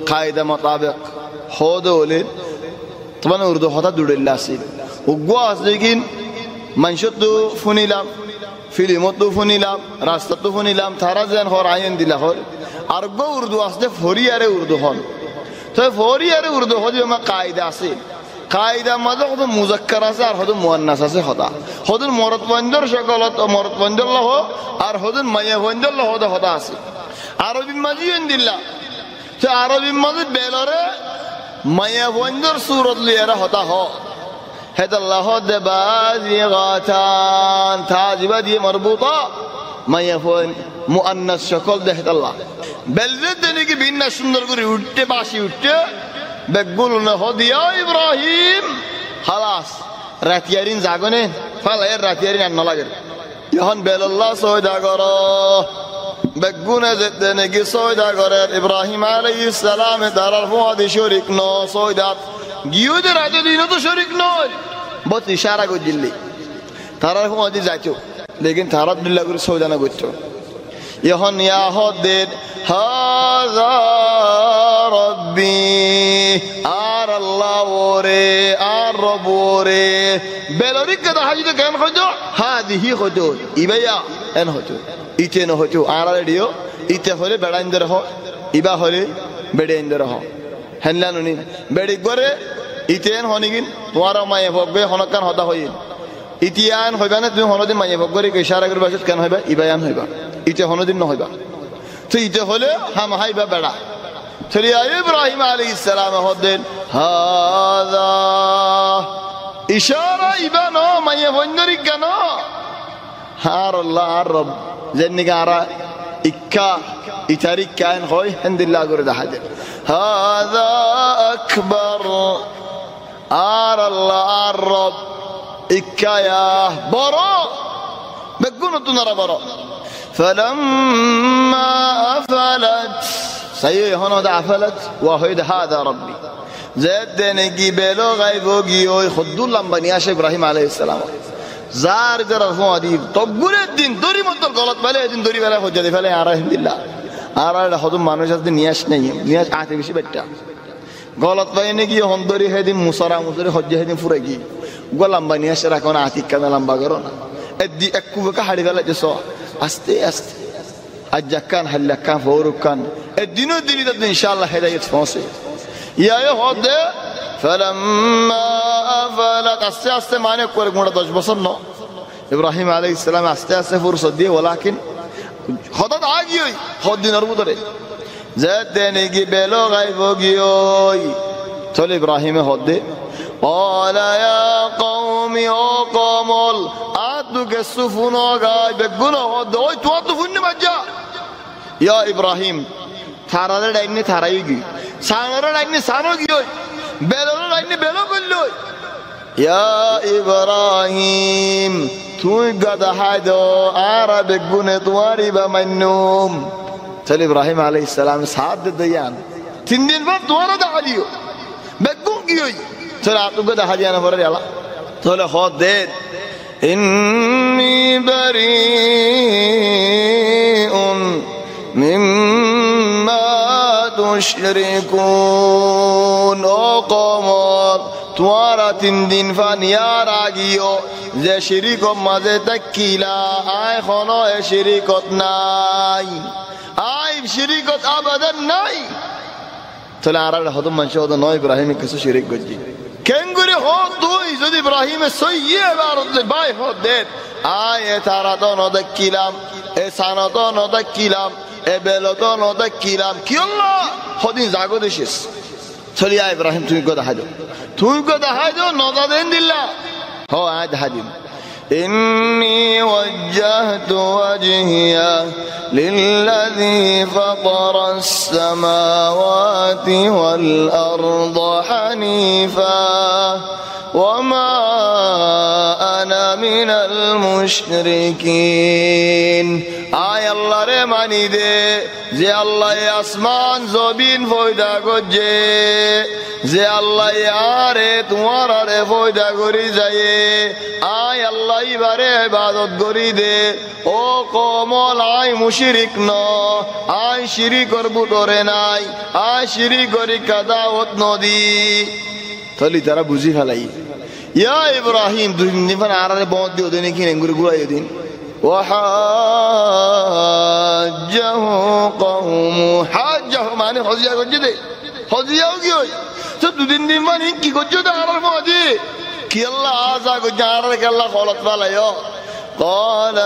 কায়দা মোতাবেক হদ হলে তোমার উর্দু হতা দুড়িল্লা আছে উগ্গো আছে কিন মানুষত তো শুনিলাম ফিল্মত তো শুনিলাম রাস্তা তো শুনিলাম তারা যেন হর আইন দিলা হল আর গো উর্দু আছে ফরিয়ারে উর্দু হল তো ফরিয়ারে উর্দু হদি আমার কায়দা আছে কায়দা মাঝে হদ মুজাক্কার আছে আর হদ মুআন্নাস আছে হদা হদুল মরদ বন্দর সকলত মরদ বন্দর লহ আর হদুল মাইয়া বন্দর লহ হদা আছে আরবি মাঝি দিল্লা তো আরবি মাঝে বেলরে মাইয়া বন্দর সুরত লিয়ারা হতা হ হেদাল্লাহ দে বাজিগাতান তাজিবা দিয়ে মারবুতা মাইয়া ফন মুআন্নাস সকল দে হেদাল্লাহ বেলজে দেনে কি বিন্না সুন্দর করে উঠতে বাসি উঠতে বেগুল না হদিয়া ইব্রাহিম খালাস রাতিয়ারিন জাগনে ফালায়ের রাতিয়ারিন আন লাগে এখন বেলাল্লাহ সয়দা করো বেগুনে যেতে নাকি সয়দা করে ইব্রাহিম আলাইহিস সালাম দারার ফুয়াদি শরীক ন সয়দাত গিয়ে রাতে দিন তো শরীক নয় বস ইশারা করে দিল্লি তারার ফুয়াদি যাইতো লেকিন তার আব্দুল্লাহ করে সয়দা না করতো এখন ইয়া হদ্দের হাযা রব্বি আর আল্লাহ ওরে আর রব ওরে বেলরিক কথা হাজিতে কেন হইতো হাদিহি হইতো ইবাইয়া এন হইতো ইতে ন হইতো আর রেডিও ইতে হলে বেড়াইন্দর হ ইবা হলে বেড়াইন্দর হ হেনলা নুনি বেড়ি করে ইতেন হনিগিন তোমার মায়ে ভগবে হনকান হতা হইন ইতিয়ান হইবা না তুমি হনদিন মায়ে ভগ করে ইশারা করে বাসত কেন হইবা ইবায়ান হইবা ইতে হনদিন ন হইবা তো ইতে হলে হাম হাইবা বেড়া চলি ইব্রাহিম আলাইহিস সালাম হদেন হাযা ইশারা ইবানো মায়ে বন্দরি কেন আর আল্লাহ আর রব জেন্নিকা আরা ইক্কা ইতারি কায়ন হয় হামদুলিল্লাহ করে দাহাজে হাযা আকবার আর আল্লাহ আর রব ইক্কায়া বড় বেগুন তুনারা বড় فلما أفلت سيئ هنا أفلت وهيد هذا ربي زاد نجي بلو غيبوغي خدو لمبني عاش إبراهيم عليه السلام زار جرى فوادي طبول الدين دوري مطل غلط بله الدين دوري بله خد جدي فله عراه الله عراه لخدم مانوش الدين نياش نيم نياش عاتي بيشي بتة غلط بله نجي هندوري هدين مصارع مصارع خد جهدين فرقي قال لمبني عاش راكون عاتي كذا لمبا كرونا الدي أكوبك حري فله جسوا أستي أستي أجاكان هلاكان فوروكان الدين الدين ده إن شاء الله هداية فانسي يا يهود فلما أفلت أستي أستي معنى كورك مرة دش بصرنا إبراهيم عليه السلام أستي أستي فرصة دي ولكن خدت عاجيوي خد دين أربو دره زاد دينيكي بلو غيبوغيوي تول إبراهيم هود قال يا قومي أو قومول أدوك السفن غاي بقونا هود أوي تواتفون مجا يا إبراهيم ثارا دايني ثارا يجي سانرا دايني سانو جيوي بلو دايني بلو كلوي يا إبراهيم توي قد حدو عرب بقونا تواري بمنوم चल इब्राहिम अलैहिस्सलाम साथ दे दियान 3 दिन बाद दोबारा দেখা দিও বেগুন কি হই চল আতুকে দেখা দিয়ান পরে আলা চলে খদ দে ইন্নী বারিউন মিম্মা তুশরিকুন ও কওম তোমারা 3 দিন ফানিয়ার আগিও যে শিরিক মাঝে তাকিলা আয় খনো এ শিরিকত নাই আই শিরিকত আবাদান নাই তাহলে আর হদম মানুষ হদ নয় ইব্রাহিম কিছু শিরিক করছি কেঙ্গুরি হদ তুই যদি ইব্রাহিম সইয়ে বারত বাই হদ দে আয় এ তারা তো নদকিলাম এ সানত নদকিলাম এ বেলত নদকিলাম কি আল্লাহ হদিন জাগো দেশিস চলিয়া ইব্রাহিম তুমি কথা হাজো নজাদেন দিল্লা হো আয় হাজিম إني وجهت وجهي للذي فطر السماوات والأرض حنيفا وما أنا من المشركين آي الله রে মানি দে যে আল্লাহ আসমান জমিন পয়দা করছে যে আল্লাহ আরে তোমার আরে পয়দা করি যায় আয় আল্লাহ বারে ইবাদত করি দে ও কমল আয় মুশরিক ন আয় শিরিক করবু তোরে নাই আয় শিরিক করি কাদাওত নদী তলি তারা বুঝি ফেলাই ইয়া ইব্রাহিম দুই দিন আরে বন্ধ দিও দিন কি নেঙ্গুর গুড়াই দিন وحاجه قوم حاجه মানে হজিয়া করছে দে হজিয়াও কি হই তো দুদিন দিন মানে কি করছো তো আর মজি কি আল্লাহ আজা করছে আর আল্লাহ খলত পালায়ো قال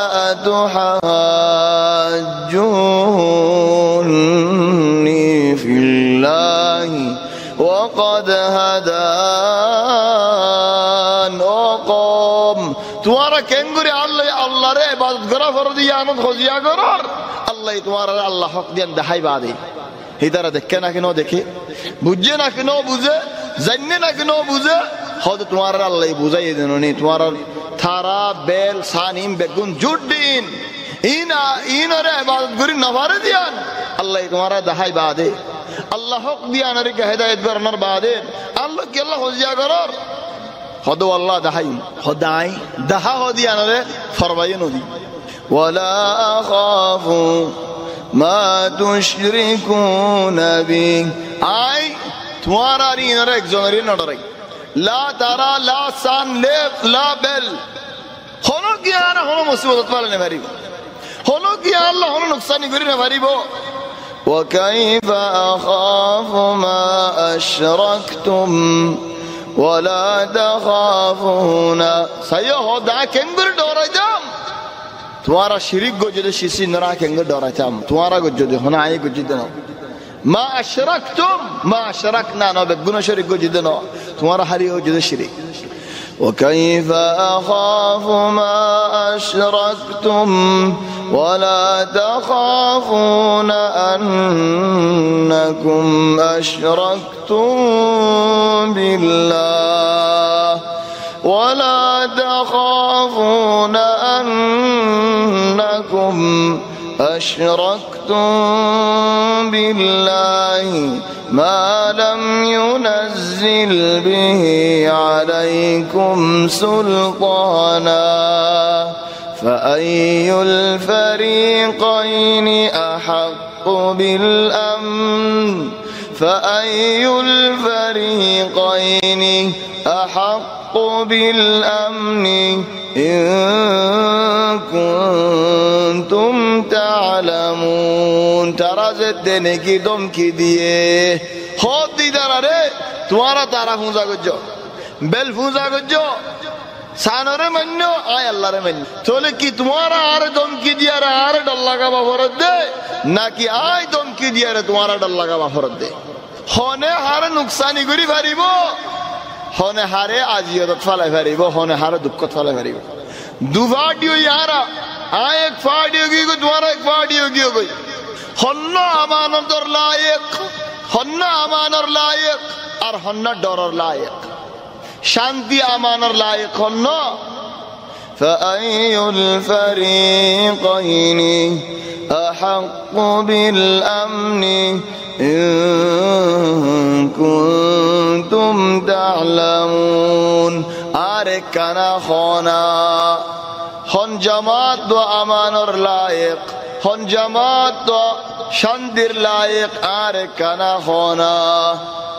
أتحاجوني في الله وقد هدان وقوم তোমারা কেঙ্গুরি আল্লাহ আল্লাহ রে ইবাদত করা ফরজ ইয়ানত খজিয়া করার আল্লাহ তোমারা আল্লাহ হক দেন দেখাই বাদে হিদারা দেখে না কেন দেখে বুঝে না কেন বুঝে জানে না কেন বুঝে হয়তো তোমার আল্লাহ বুঝাই দেন নি তোমার থারা বেল সানিম বেগুন জুদ্দিন ইনা ইনরে ইবাদত করি না পারে দিয়ান আল্লাহ তোমারা দেখাই বাদে আল্লাহ হক দিয়ান রে হেদায়েত করার বাদে আল্লাহ কি আল্লাহ খজিয়া করার হদ আল্লাহ দাহাই হদাই দাহা হদিয়া নরে ফরমাই নদী ওয়ালা আখাফু মা তুশরিকুনা বি আই তোমারা রিনরে একজনের নডরে লা তারা লা সান লে লা বেল হলো কি আর হলো মুসিবত পালনে পারিব হলো কি আল্লাহ হলো নুকসানি করি না পারিব وكيف أخاف ما أشركتم ولا تخافون سيهدا كنگر دورایتم तुम्हारा शिरिक गोजदे शिसी नरा केंगर डरायतम तुम्हारा गोजदे होना आये गोजदे न मा अशरकतुम मा अशरकना न बेगुना शिरिक गोजदे न तुम्हारा हरि गोजदे शिरिक وكيف أخاف ما أشركتم ولا تخافون أنكم أشركتم بالله ولا تخافون أنكم أشركتم بالله ما لم ينزل به عليكم سلطانا فأي الفريقين أحق بالأمن فأي الفريقين أحق بالأمن إن كنتم تعلمون ترى زدني کی دم کی دیے خود دیدار رے تمہارا تارا فوزا گجو বেল ফুজা গজ্জো সানরে মান্য আয় আল্লাহরে মান্য চলে কি তোমারা আর দমকি দিয়ারে আর ডর লাগাবা ফরত দে নাকি আয় দমকি দিয়ারে তোমারা ডর লাগাবা ফরত দে হনে হারে নুকসানি করি পারিব হনে হারে আজিয়ত ফালাই পারিব হনে হারে দুঃখ ফালাই পারিব দুভাডিও ইয়ারা আয় এক ফাডিও কি গো তোমারা এক ফাডিও কি গো হন্ন আমানতর লায়েক হন্ন আমানর লায়েক আর হন্ন ডরর লায়েক শান্তি আমানর লায়েক হন্ন فأي الفريقين أحق الحق بالأمن إن كنتم تعلمون أركنا خونا خون جماعت و امانر لائق خون جماعت و شندر لائق أركنا خونا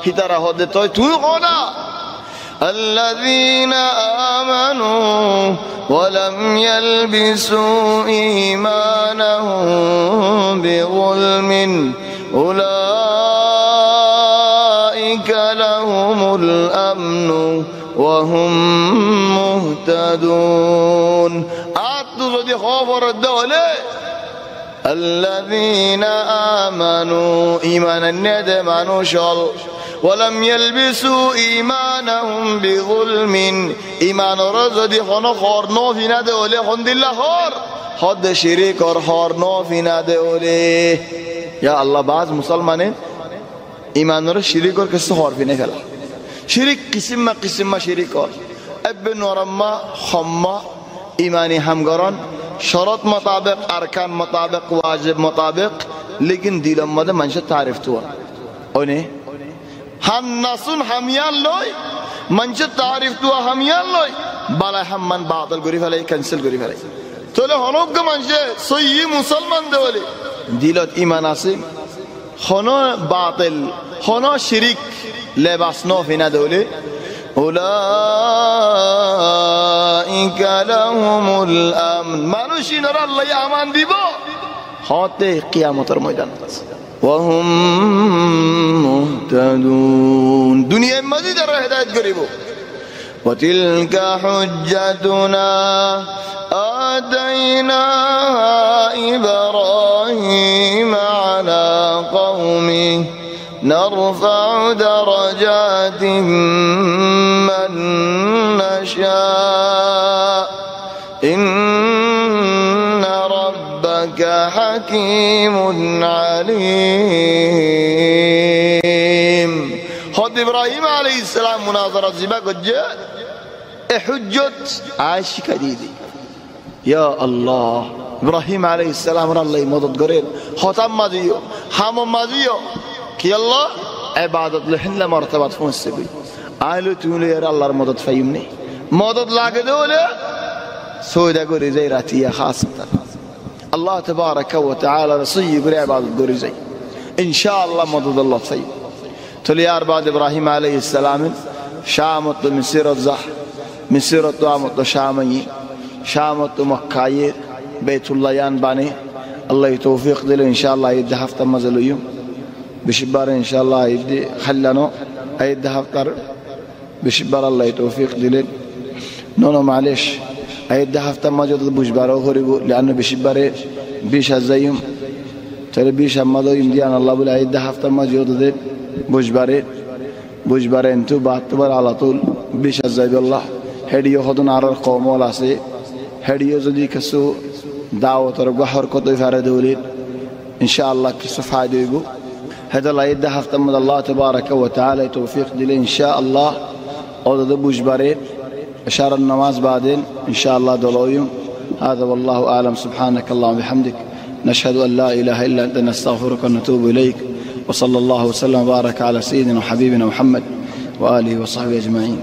هترا هده توي خونا الذين آمنوا ولم يلبسوا إيمانهم بظلم أولئك لهم الأمن وهم مهتدون أعطوا دي خبر الدولة الذين آمنوا إيمانا ندمانوا شل ولم يلبسوا إيمانهم بظلم إيمان رزدي خنا خورنو في ندولة خند الله خور خد شريك اور خورنو في ندولة يا الله بعض مسلمانين إيمان رز شريك اور كس خور في نكلا شريك قسم ما شريك اور ابن ورما خما إيماني همگران شرط مطابق أركان مطابق واجب مطابق लेकिन दिलम मध्ये मनशा तारीफ तो ओने हम नसुन हमियान लोय मनशा तारीफ तो हमियान लोय बाला हम मन बादल गरी फले कैंसिल गरी फले तोले हनोक ग मनशे सही मुसलमान देवले दिलत ईमान आसे हनो बातिल हनो शिरिक लेबास नो फिना देवले उलाइका लहुमुल अमन मानुषिनर अल्लाह आमान दिबो होते कियामतर मैदान वहुम मुहतदून दुनिया में मजीद हिदायत करिबो वतिलक हुज्जतुना आतैना इब्राहीम अला कौमि नरफअ दरजातिन मन नशा حكيم عليم خد إبراهيم عليه السلام مناظرة زبا قد جاء حجة عاشق ديدي يا الله إبراهيم عليه السلام الله مدد قريب ختم مزيو حمم مزيو كي الله عبادت لحن لمرتبط فون السبيل آلو تقول يا الله مدد فيمني مدد لاقي دولة سودا قري زي راتية خاصة الله تبارك وتعالى رصي يقول عباد القريزي إن شاء الله مدد الله طيب تليار بعد إبراهيم عليه السلام شامت من سيرة زح من سيرة دامت شامي شامت مكاير بيت الله يان باني الله يتوفيق دله إن شاء الله يدي هفتة مزلويم بشبار إن شاء الله يدي خلنا يدي هفتة بشبار الله يتوفيق دله نونو معلش أيد هفته ما جود بوجباره خوريبو لأنه بشباره بيش هزايم ترى بيش هم ماذا يمديان الله بلا أيد هفته ما جود ده بوجباره أنتو بعتبر على طول بيش هزاي الله هديه خدون على القوم ولا سي هديه زدي كسو دعوة ترجع حركة يفرد وليد إن شاء الله كسو فايدة يبو هذا الله أيد هفته من الله تبارك وتعالى توفيق دليل إن شاء الله أو ده بوجباره أشار النماز بعدين إن شاء الله دلويم هذا والله أعلم سبحانك اللهم وبحمدك نشهد أن لا إله إلا أنت نستغفرك ونتوب إليك وصلى الله وسلم وبارك على سيدنا وحبيبنا محمد وآله وصحبه أجمعين